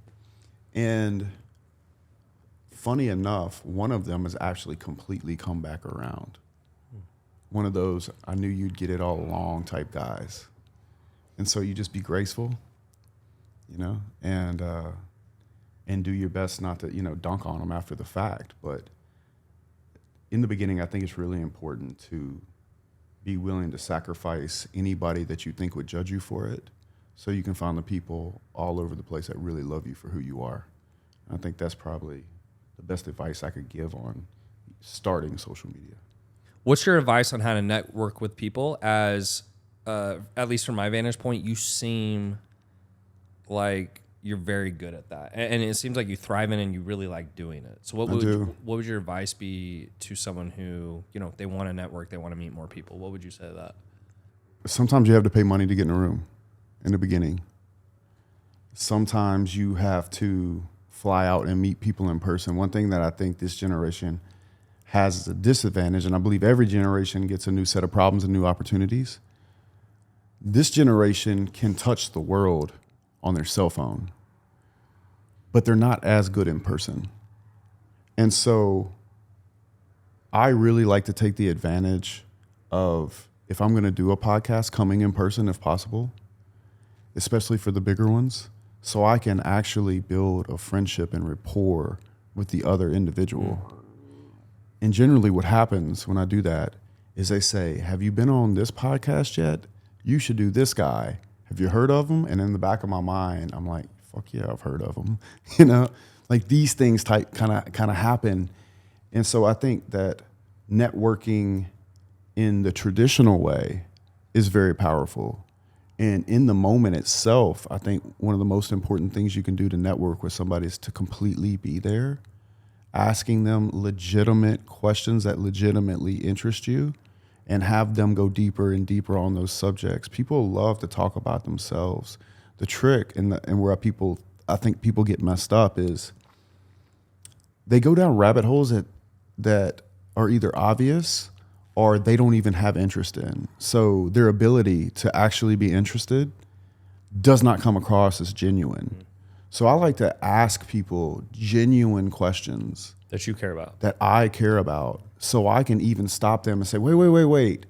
And funny enough, one of them has actually completely come back around. One of those, I knew you'd get it all along type guys. And so you just be graceful, and do your best not to, dunk on them after the fact. But in the beginning, I think it's really important to be willing to sacrifice anybody that you think would judge you for it, so you can find the people all over the place that really love you for who you are. And I think that's probably the best advice I could give on starting social media. What's your advice on how to network with people? As at least from my vantage point, you seem like you're very good at that, and it seems like you thrive in and you really like doing it. So what would your advice be to someone who, they want to network, they want to meet more people? What would you say to that? Sometimes you have to pay money to get in a room in the beginning. Sometimes you have to fly out and meet people in person. One thing that I think this generation has as a disadvantage, and I believe every generation gets a new set of problems and new opportunities. This generation can touch the world on their cell phone, but they're not as good in person. And so I really like to take the advantage of, if I'm going to do a podcast, coming in person if possible, especially for the bigger ones, so I can actually build a friendship and rapport with the other individual. And generally what happens when I do that is they say, have you been on this podcast yet? You should do this guy. Have you heard of him? And in the back of my mind, I'm like, fuck yeah, I've heard of him. Like these things kind of happen. And so I think that networking in the traditional way is very powerful. And in the moment itself, I think one of the most important things you can do to network with somebody is to completely be there, asking them legitimate questions that legitimately interest you, and have them go deeper and deeper on those subjects. People love to talk about themselves. The trick and where I think people get messed up is they go down rabbit holes that are either obvious or they don't even have interest in. So their ability to actually be interested does not come across as genuine. So I like to ask people genuine questions That you care about. that I care about, so I can even stop them and say, wait.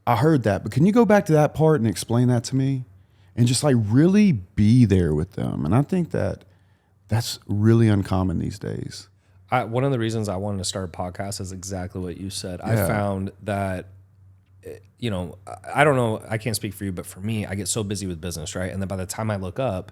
I heard that, but can you go back to that part and explain that to me? And just like really be there with them. And I think that that's really uncommon these days. One of the reasons I wanted to start a podcast is exactly what you said. I Yeah. found that, you know, I don't know, I can't speak for you, but for me, I get so busy with business, right? And then by the time I look up,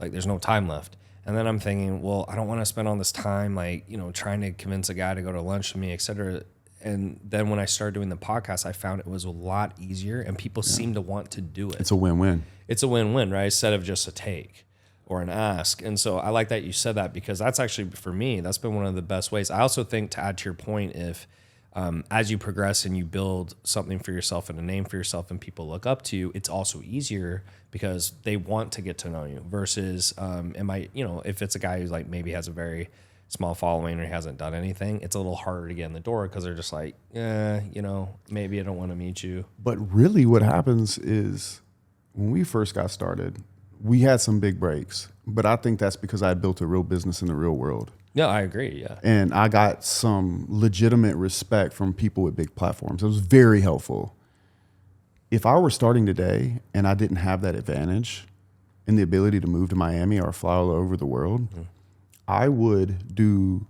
like there's no time left. And then I'm thinking, well, I don't want to spend all this time, like, you know, trying to convince a guy to go to lunch with me, et cetera. And then when I started doing the podcast, I found it was a lot easier and people seem to want to do it. It's a win-win. It's a win-win, right? Instead of just a take or an ask. And so I like that you said that, because that's actually, for me, that's been one of the best ways. I also think, to add to your point, if as you progress and you build something for yourself and a name for yourself and people look up to you, it's also easier because they want to get to know you versus you know, if it's a guy who like maybe has a very small following or he hasn't done anything, it's a little harder to get in the door because they're just like, yeah, you know, maybe I don't want to meet you. But really what happens is when we first got started, we had some big breaks, but I think that's because I had built a real business in the real world. No, I agree. Yeah. And I got some legitimate respect from people with big platforms. It was very helpful. If I were starting today and I didn't have that advantage and the ability to move to Miami or fly all over the world, I would do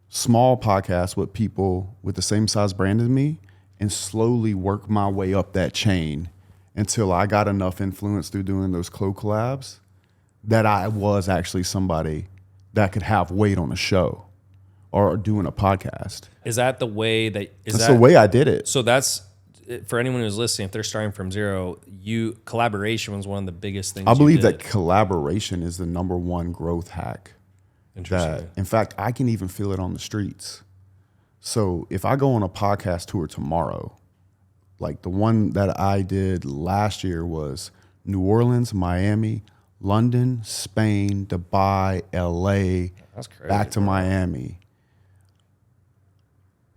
small podcasts with people with the same size brand as me and slowly work my way up that chain until I got enough influence through doing those collabs that I was actually somebody that could have weight on a show or doing a podcast. Is that the way that That's the way I did it. So that's, for anyone who's listening, if they're starting from zero, collaboration was one of the biggest things. I believe you did. that collaboration is the number one growth hack. Interesting. In fact, I can even feel it on the streets. So if I go on a podcast tour tomorrow, like the one that I did last year was New Orleans, Miami, London, Spain, Dubai, LA, That's crazy, back to Miami.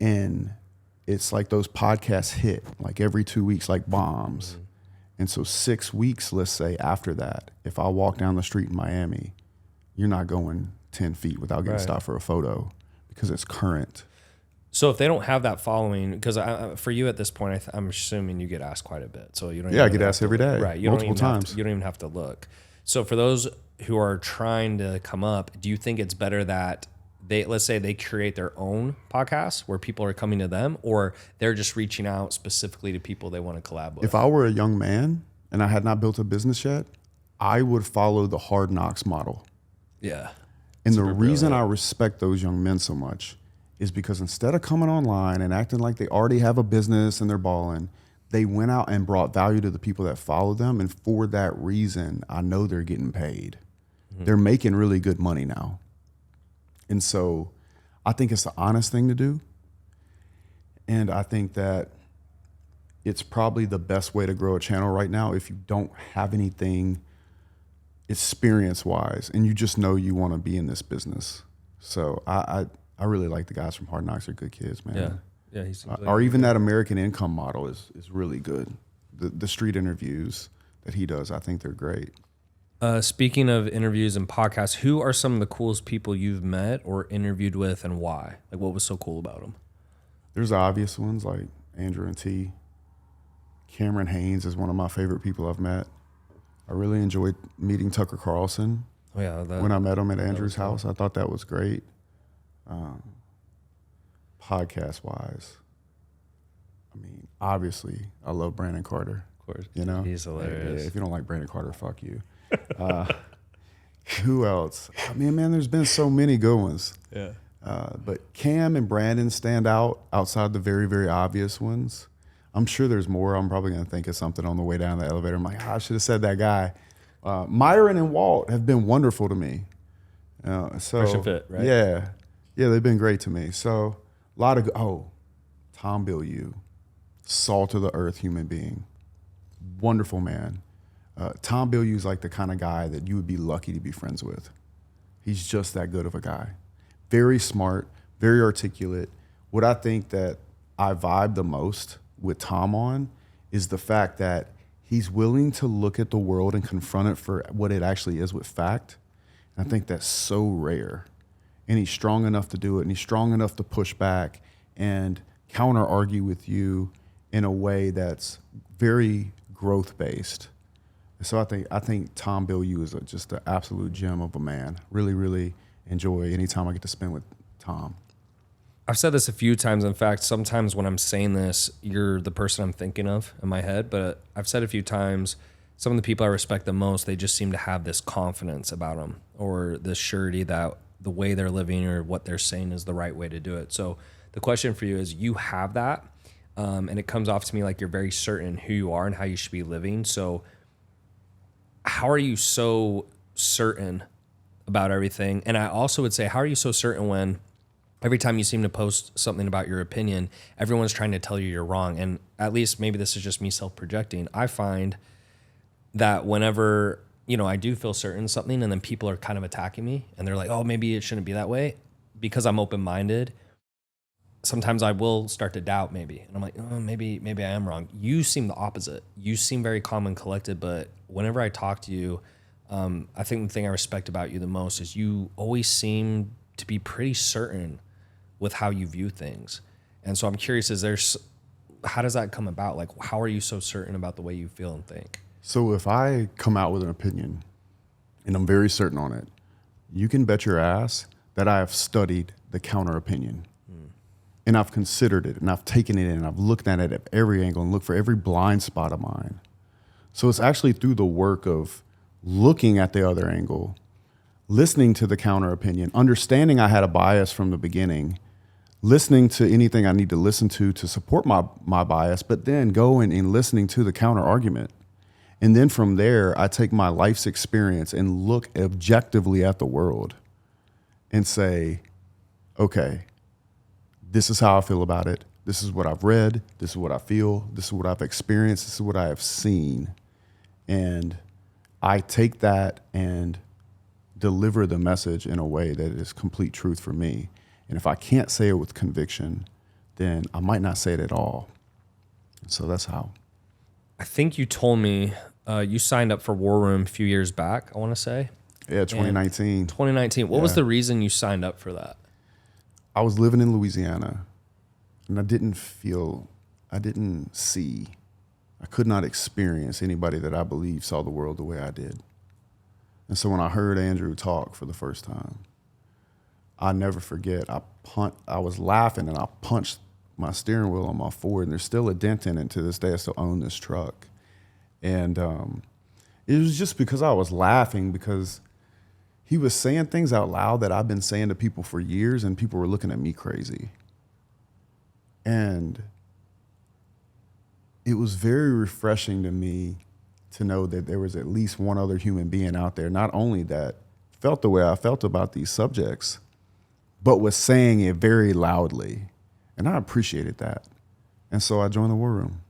And it's like those podcasts hit like every 2 weeks like bombs. Mm-hmm. And so 6 weeks, let's say, after that, if I walk down the street in Miami, you're not going 10 feet without getting stopped for a photo because it's current. So if they don't have that following, because for you at this point, I'm assuming you get asked quite a bit. So you don't. Yeah, I get asked every day, right? multiple times. You don't even have to look. So for those who are trying to come up, do you think it's better that let's say they create their own podcast where people are coming to them, or they're just reaching out specifically to people they want to collab with? If I were a young man and I had not built a business yet, I would follow the Hard Knocks model. Yeah. And the reason I respect those young men so much is because instead of coming online and acting like they already have a business and they're balling, they went out and brought value to the people that follow them. And for that reason, I know they're getting paid. Mm-hmm. They're making really good money now. And so I think it's the honest thing to do. And I think that it's probably the best way to grow a channel right now if you don't have anything experience-wise and you just know you want to be in this business. So I really like the guys from Hard Knocks. They're good kids, man. Yeah. Yeah, he's or even that American Income model is really good. The street interviews that he does, I think they're great. Speaking of interviews and podcasts, who are some of the coolest people you've met or interviewed with, and why? Like, what was so cool about them? There's obvious ones like Andrew and T. Cameron Haynes is one of my favorite people I've met. I really enjoyed meeting Tucker Carlson. Oh yeah, when I met him at Andrew's house, I thought that was great. Podcast wise, I mean, obviously, I love Brandon Carter. Of course, you know, he's hilarious. Yeah, if you don't like Brandon Carter, fuck you. Who else? I mean, man, there's been so many good ones. Yeah. But Cam and Brandon stand out outside the very, very obvious ones. I'm sure there's more. I'm probably going to think of something on the way down the elevator. I'm like, I should have said that guy. Myron and Walt have been wonderful to me. Fresh and fit, right? Yeah. Yeah, they've been great to me. So a lot of, Tom Bilyeu, salt of the earth human being. Wonderful man. Tom Bilyeu is like the kind of guy that you would be lucky to be friends with. He's just that good of a guy. Very smart, very articulate. What I think that I vibe the most with Tom on is the fact that he's willing to look at the world and confront it for what it actually is with fact. And I think that's so rare. And he's strong enough to do it, and he's strong enough to push back and counter argue with you in a way that's very growth based. So I think Tom Bilyeu is just an absolute gem of a man. Really, really enjoy any time I get to spend with Tom. I've said this a few times. In fact, sometimes when I'm saying this, you're the person I'm thinking of in my head. But I've said a few times, some of the people I respect the most, they just seem to have this confidence about them, or this surety that the way they're living or what they're saying is the right way to do it. So the question for you is, you have that, and it comes off to me like you're very certain who you are and how you should be living. So how are you so certain about everything? And I also would say, how are you so certain when every time you seem to post something about your opinion, everyone's trying to tell you you're wrong? And at least maybe this is just me self-projecting. I find that whenever, I do feel certain something and then people are kind of attacking me and they're like, oh, maybe it shouldn't be that way, because I'm open-minded, sometimes I will start to doubt maybe. And I'm like, oh, maybe I am wrong. You seem the opposite. You seem very calm and collected, but whenever I talk to you, I think the thing I respect about you the most is you always seem to be pretty certain with how you view things. And so I'm curious, how does that come about? Like, how are you so certain about the way you feel and think? So if I come out with an opinion and I'm very certain on it, you can bet your ass that I have studied the counter opinion. And I've considered it, and I've taken it in, and I've looked at it at every angle and looked for every blind spot of mine. So it's actually through the work of looking at the other angle, listening to the counter opinion, understanding I had a bias from the beginning, listening to anything I need to listen to support my bias, but then going and listening to the counter argument. And then from there, I take my life's experience and look objectively at the world and say, okay, this is how I feel about it. This is what I've read. This is what I feel. This is what I've experienced. This is what I have seen. And I take that and deliver the message in a way that is complete truth for me. And if I can't say it with conviction, then I might not say it at all. So that's how. I think you told me you signed up for War Room a few years back, I want to say. Yeah, 2019. 2019. What was the reason you signed up for that? I was living in Louisiana, and I didn't see, I could not experience anybody that I believe saw the world the way I did. And so when I heard Andrew talk for the first time, I never forget, I was laughing and I punched my steering wheel on my Ford, and there's still a dent in it to this day. I still own this truck. And it was just because I was laughing, because he was saying things out loud that I've been saying to people for years, and people were looking at me crazy. And it was very refreshing to me to know that there was at least one other human being out there, not only that felt the way I felt about these subjects, but was saying it very loudly. And I appreciated that. And so I joined the War Room.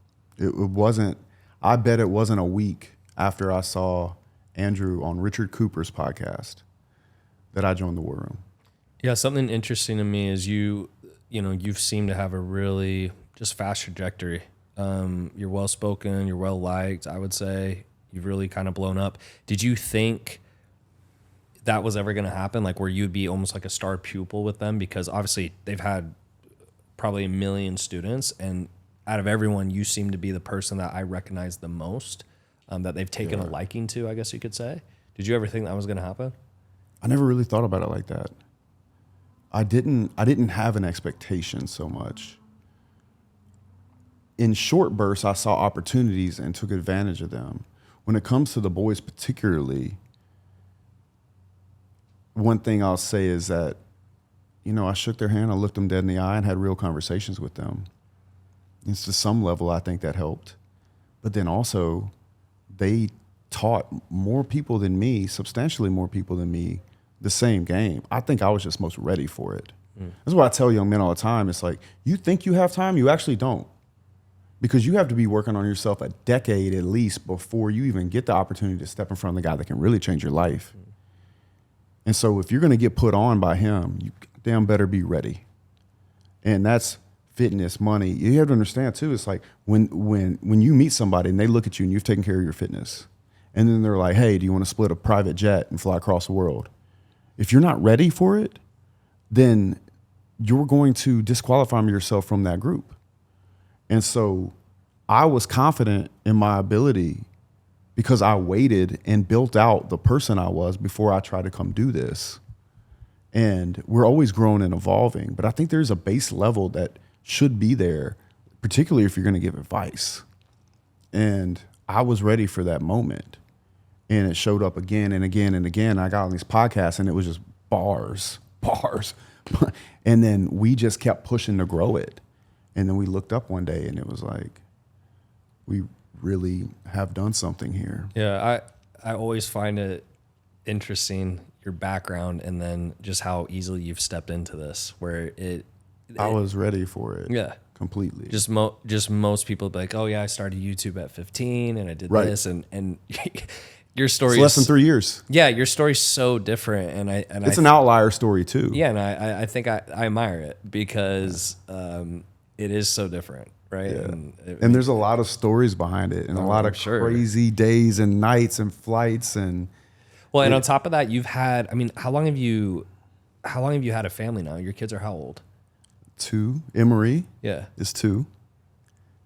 I bet it wasn't a week after I saw Andrew on Richard Cooper's podcast that I joined the War Room. Yeah, something interesting to me is you've seemed to have a really just fast trajectory. You're well-spoken, you're well-liked, I would say. You've really kind of blown up. Did you think that was ever going to happen, like where you'd be almost like a star pupil with them? Because obviously they've had probably 1 million students, and out of everyone, you seem to be the person that I recognize the most, that they've taken a liking to, I guess you could say. Did you ever think that was going to happen? I never really thought about it like that. I didn't have an expectation so much. In short bursts, I saw opportunities and took advantage of them. When it comes to the boys particularly, one thing I'll say is that, I shook their hand, I looked them dead in the eye, and had real conversations with them. And to some level, I think that helped. But then also, they taught more people than me, substantially more people than me, the same game. I think I was just most ready for it. That's what I tell young men all the time. It's like, you think you have time, you actually don't. Because you have to be working on yourself a decade at least before you even get the opportunity to step in front of the guy that can really change your life. And so if you're going to get put on by him, you damn better be ready. And that's fitness, money. You have to understand too, it's like when you meet somebody and they look at you and you've taken care of your fitness, and then they're like, hey, do you want to split a private jet and fly across the world? If you're not ready for it, then you're going to disqualify yourself from that group. And so I was confident in my ability because I waited and built out the person I was before I tried to come do this. And we're always growing and evolving, but I think there's a base level that should be there, particularly if you're going to give advice. And I was ready for that moment. And it showed up again and again and again. I got on these podcasts and it was just bars. And then we just kept pushing to grow it. And then we looked up one day and it was like, we really have done something here. Yeah, I always find it interesting, your background, and then just how easily you've stepped into this, where I was ready for it. Yeah. Completely. Just most people be like, oh yeah, I started YouTube at 15 and I did this and your story is less than 3 years. Yeah, your story's so different, and it's an outlier story too. Yeah, and I think I admire it because it is so different, right? Yeah. And there's a lot of stories behind it, and a lot of crazy days and nights and flights and. Well, and on top of that, you've had. I mean, how long have you had a family now? Your kids are how old? 2. Emery, is 2,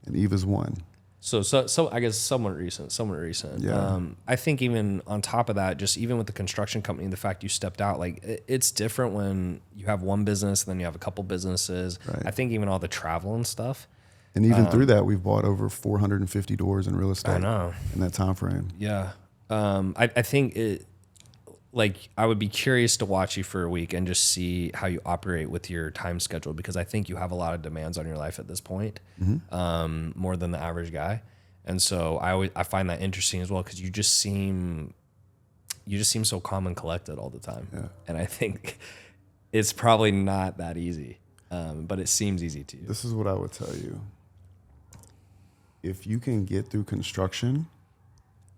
and Eva's 1. So I guess somewhat recent. Yeah. I think even on top of that, just even with the construction company, the fact you stepped out, like it's different when you have one business and then you have a couple businesses. Right. I think even all the travel and stuff. And even through that, we've bought over 450 doors in real estate. I know. In that time frame. Yeah. I think it. Like, I would be curious to watch you for a week and just see how you operate with your time schedule, because I think you have a lot of demands on your life at this point, more than the average guy. And so I find that interesting as well, because you just seem so calm and collected all the time. Yeah. And I think it's probably not that easy, but it seems easy to you. This is what I would tell you. If you can get through construction,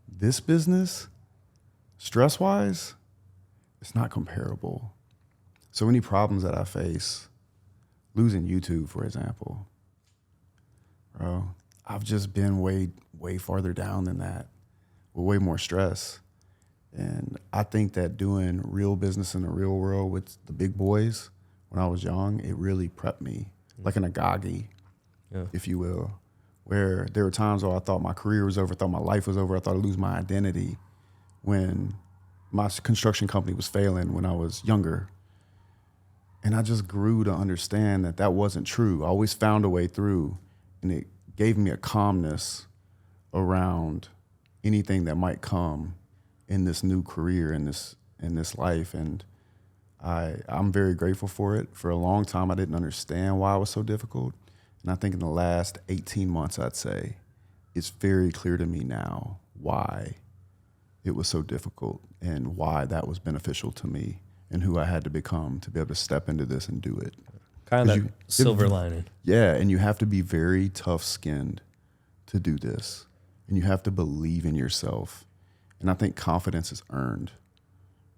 this business, stress-wise, it's not comparable. So many problems that I face, losing YouTube, for example, bro, I've just been way farther down than that, with way more stress. And I think that doing real business in the real world with the big boys when I was young, it really prepped me, like an agagi, if you will, where there were times where I thought my career was over, I thought my life was over, I thought I'd lose my identity when my construction company was failing when I was younger. And I just grew to understand that that wasn't true. I always found a way through, and it gave me a calmness around anything that might come in this new career, in this life. And I'm very grateful for it. For a long time, I didn't understand why it was so difficult. And I think in the last 18 months, I'd say, it's very clear to me now why it was so difficult and why that was beneficial to me and who I had to become to be able to step into this and do it. Kind of that silver lining. Yeah, and you have to be very tough-skinned to do this. And you have to believe in yourself. And I think confidence is earned.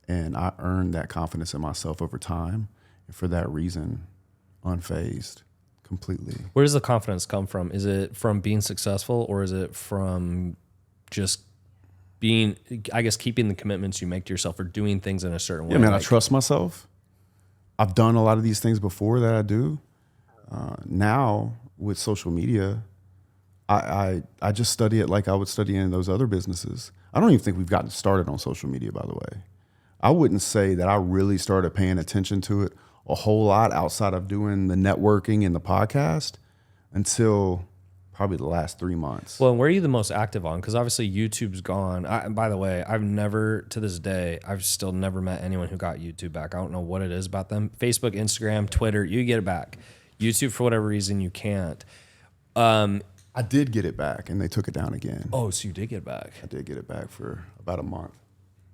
And I earned that confidence in myself over time. And for that reason, unfazed completely. Where does the confidence come from? Is it from being successful, or is it from just being, I guess, keeping the commitments you make to yourself, or doing things in a certain way? Yeah, man, I trust myself. I've done a lot of these things before that I do. Now with social media, I just study it like I would study in those other businesses. I don't even think we've gotten started on social media, by the way. I wouldn't say that I really started paying attention to it a whole lot outside of doing the networking and the podcast until probably the last 3 months. Well, and where are you the most active on? Because obviously YouTube's gone. And by the way, to this day, I've still never met anyone who got YouTube back. I don't know what it is about them. Facebook, Instagram, Twitter, you get it back. YouTube, for whatever reason, you can't. I did get it back, and they took it down again. Oh, so you did get it back. I did get it back for about a month.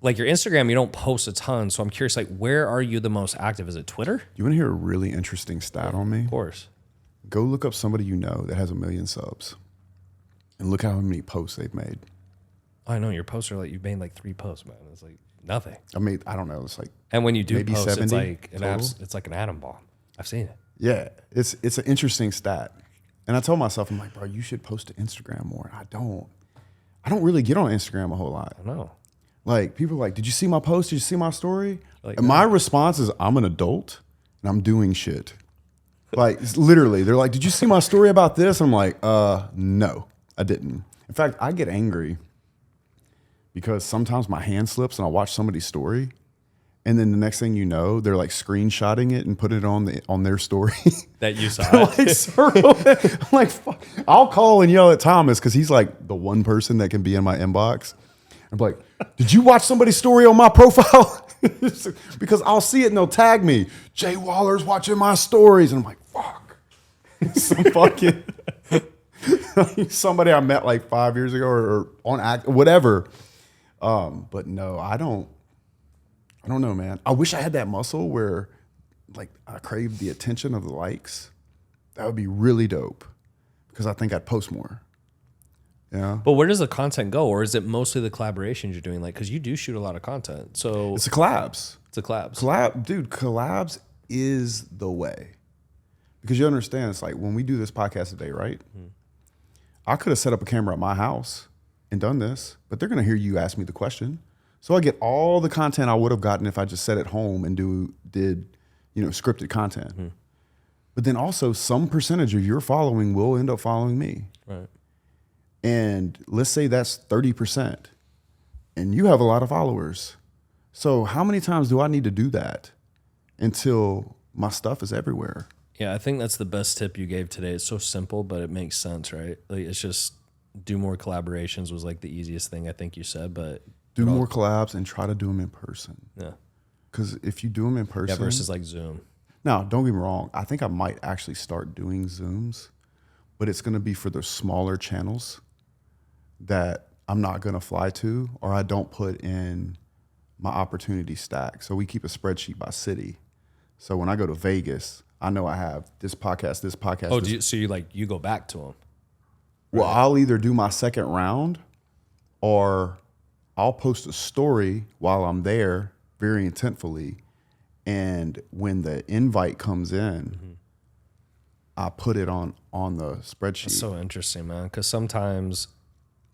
Like your Instagram, you don't post a ton. So I'm curious, like, where are you the most active? Is it Twitter? You want to hear a really interesting stat on me? Of course. Go look up somebody you know that has 1 million subs and look how many posts they've made. I know your posts are like, you've made like 3 posts, man. It's like nothing. I don't know. It's like, and when you do maybe post, 70 it's like an atom bomb. I've seen it. Yeah, it's an interesting stat. And I told myself, I'm like, bro, you should post to Instagram more. I don't really get on Instagram a whole lot. I know. Like, people are like, did you see my post? Did you see my story? Like, and my response is, I'm an adult and I'm doing shit. Like, it's literally, they're like, did you see my story about this? I'm like, no. I didn't. In fact, I get angry because sometimes my hand slips and I watch somebody's story, and then the next thing you know, they're like screenshotting it and put it on their story. That you saw Like, it. circle it. I'm like, fuck. I'll call and yell at Thomas because he's like the one person that can be in my inbox. I'm like, did you watch somebody's story on my profile? Because I'll see it and they'll tag me. Jay Waller's watching my stories, and I'm like, fuck. Some fucking somebody I met like 5 years ago or on act, whatever. But no, I don't know, man. I wish I had that muscle where like I crave the attention of the likes. That would be really dope because I think I'd post more. Yeah. But where does the content go? Or is it mostly the collaborations you're doing? Like, because you do shoot a lot of content. So It's a collabs. it's a collabs. Collabs is the way. Because you understand, it's like when we do this podcast today, right? I could have set up a camera at my house and done this, but they're going to hear you ask me the question. So I get all the content I would have gotten if I just sat at home and did scripted content. But then also some percentage of your following will end up following me. Right. And let's say that's 30%. And you have a lot of followers. So how many times do I need to do that until my stuff is everywhere? Yeah, I think that's the best tip you gave today. It's so simple, but it makes sense, right? Like, it's just do more collaborations was like the easiest thing I think you said, but Do more collabs and try to do them in person. yeah. Because if you do them in person. Yeah, versus like Zoom. Now, don't get me wrong. I think I might actually start doing Zooms, but it's going to be for the smaller channels that I'm not going to fly to, or I don't put in my opportunity stack. So we keep a spreadsheet by city. So when I go to Vegas, I know I have this podcast, this podcast. Oh, this. so you go back to them? Well, I'll either do my second round or I'll post a story while I'm there very intentfully. And when the invite comes in, I put it on the spreadsheet. It's so interesting, man. Because sometimes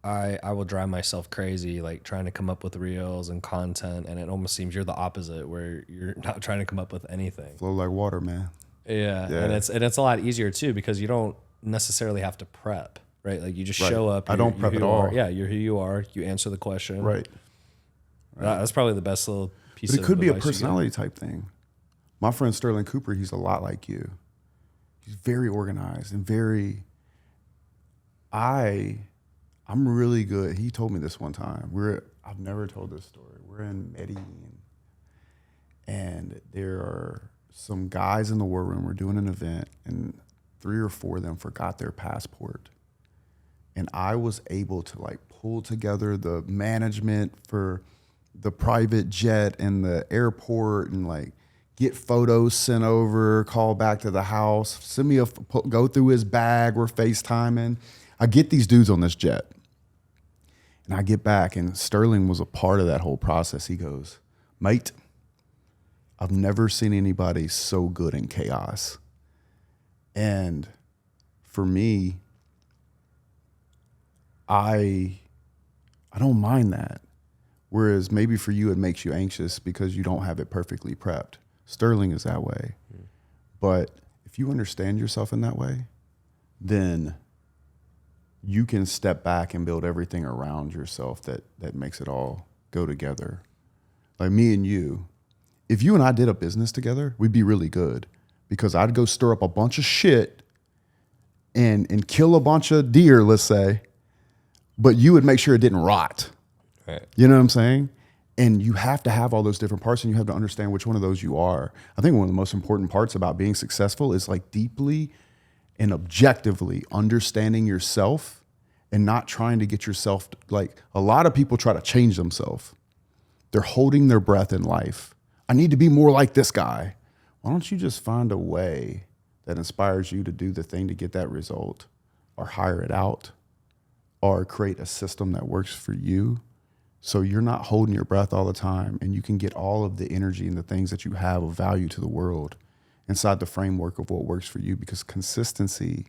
I will drive myself crazy, like trying to come up with reels and content, and it almost seems you're the opposite, where you're not trying to come up with anything. Flow like water, man. Yeah. And it's a lot easier too, because you don't necessarily have to prep, right? Like you just show up. I don't prep at all. Yeah, you're who you are. You answer the question. Right. That's probably the best little piece. But it could be a advice you personality type thing. My friend Sterling Cooper, he's a lot like you. He's very organized and very. I'm really good. He told me this one time. I've never told this story. We're in Medellin, and there are some guys in the war room. We're doing an event, and 3 or 4 of them forgot their passport. And I was able to like pull together the management for the private jet and the airport and like get photos sent over, call back to the house, send me go through his bag. We're FaceTiming. I get these dudes on this jet. And I get back, and Sterling was a part of that whole process. He goes, mate, I've never seen anybody so good in chaos. And for me, I don't mind that. Whereas maybe for you, it makes you anxious because you don't have it perfectly prepped. Sterling is that way. But if you understand yourself in that way, then you can step back and build everything around yourself that makes it all go together. Like me and you, if you and I did a business together, we'd be really good because I'd go stir up a bunch of shit and kill a bunch of deer, let's say, but you would make sure it didn't rot. Right. You know what I'm saying? And you have to have all those different parts, and you have to understand which one of those you are. I think one of the most important parts about being successful is like deeply and objectively understanding yourself and not trying to get yourself, like a lot of people try to change themselves. They're holding their breath in life. I need to be more like this guy. Why don't you just find a way that inspires you to do the thing to get that result, or hire it out, or create a system that works for you so you're not holding your breath all the time and you can get all of the energy and the things that you have of value to the world inside the framework of what works for you, because consistency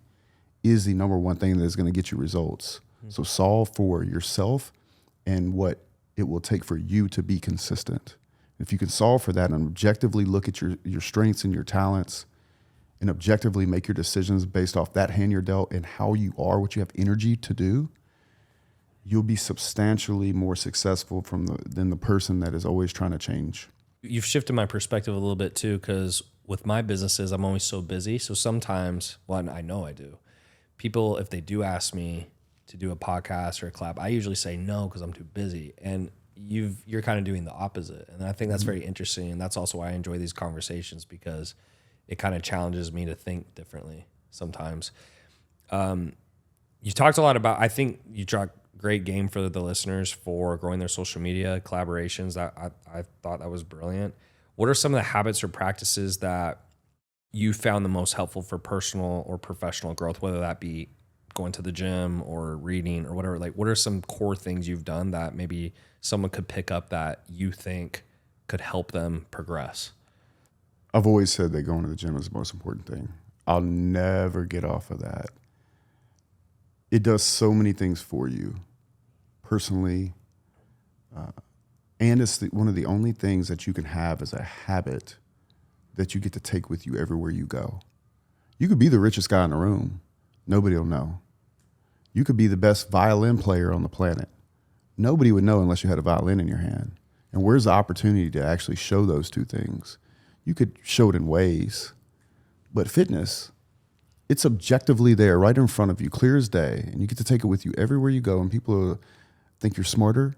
is the number one thing that is going to get you results. So solve for yourself and what it will take for you to be consistent. If you can solve for that and objectively look at your strengths and your talents and objectively make your decisions based off that hand you're dealt and how you are, what you have energy to do, you'll be substantially more successful than the person that is always trying to change. You've shifted my perspective a little bit too, because with my businesses, I'm always so busy. So sometimes, well, I know I do. People, if they do ask me to do a podcast or a collab, I usually say no because I'm too busy. And you're kind of doing the opposite. And I think that's very interesting. And that's also why I enjoy these conversations, because it kind of challenges me to think differently sometimes. You talked a lot about, I think you dropped great game for the listeners for growing their social media collaborations. That I thought that was brilliant. What are some of the habits or practices that you found the most helpful for personal or professional growth, whether that be going to the gym or reading or whatever? Like, what are some core things you've done that maybe someone could pick up that you think could help them progress? I've always said that going to the gym is the most important thing. I'll never get off of that. It does so many things for you personally. And it's one of the only things that you can have as a habit that you get to take with you everywhere you go. You could be the richest guy in the room. Nobody will know. You could be the best violin player on the planet. Nobody would know unless you had a violin in your hand. And where's the opportunity to actually show those two things? You could show it in ways, but fitness, it's objectively there right in front of you, clear as day, and you get to take it with you everywhere you go, and people think you're smarter.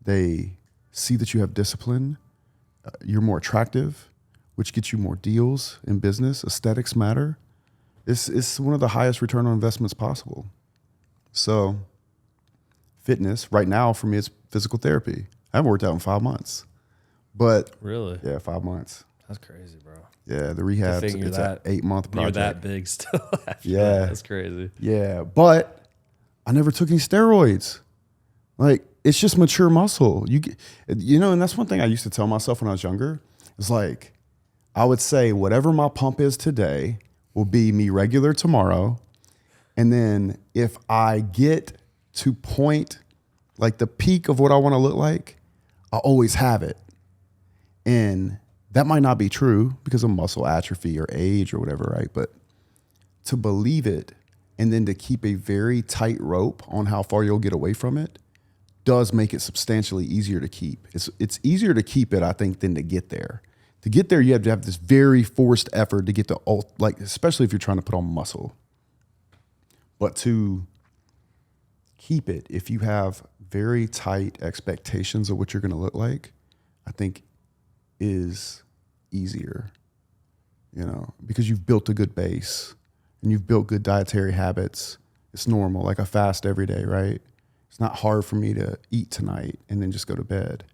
They see that you have discipline. You're more attractive, which gets you more deals in business. Aesthetics matter. It's one of the highest return on investments possible. So fitness, right now for me, it's physical therapy. I haven't worked out in 5 months. But Really? yeah, 5 months. That's crazy, bro. Yeah, the rehab, it's an 8-month project. You're that big still. Yeah. That's crazy. Yeah, but I never took any steroids. Like, it's just mature muscle. And that's one thing I used to tell myself when I was younger. It's like, I would say whatever my pump is today will be me regular tomorrow. And then if I get to point, like the peak of what I want to look like, I always have it. And that might not be true because of muscle atrophy or age or whatever, right? But to believe it and then to keep a very tight rope on how far you'll get away from it does make it substantially easier to keep. It's easier to keep it, I think, than to get there. To get there, you have to have this very forced effort to get the, especially if you're trying to put on muscle. But to keep it, if you have very tight expectations of what you're going to look like, I think is easier, because you've built a good base and you've built good dietary habits. It's normal. Like I fast every day, right? It's not hard for me to eat tonight and then just go to bed.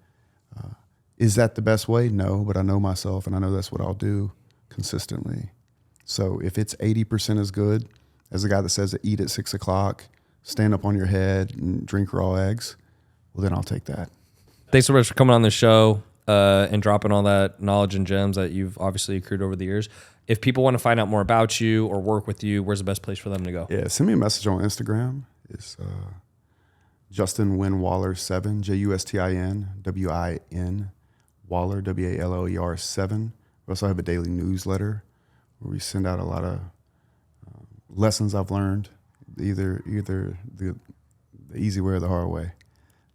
Is that the best way? No, but I know myself and I know that's what I'll do consistently. So if it's 80% as good as the guy that says to eat at 6 o'clock, stand up on your head and drink raw eggs, well, then I'll take that. Thanks so much for coming on the show and dropping all that knowledge and gems that you've obviously accrued over the years. If people want to find out more about you or work with you, where's the best place for them to go? Yeah, send me a message on Instagram. It's Justin Win Waller 7, JUSTIN WIN Waller WALLER 7. We also have a daily newsletter where we send out a lot of lessons I've learned, either the easy way or the hard way.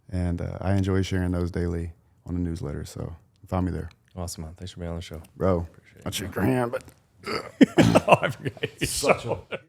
And I enjoy sharing those daily on the newsletter. So find me there. Awesome, man. Thanks for being on the show. Bro, I'll shake your hand, but Oh, I forgot.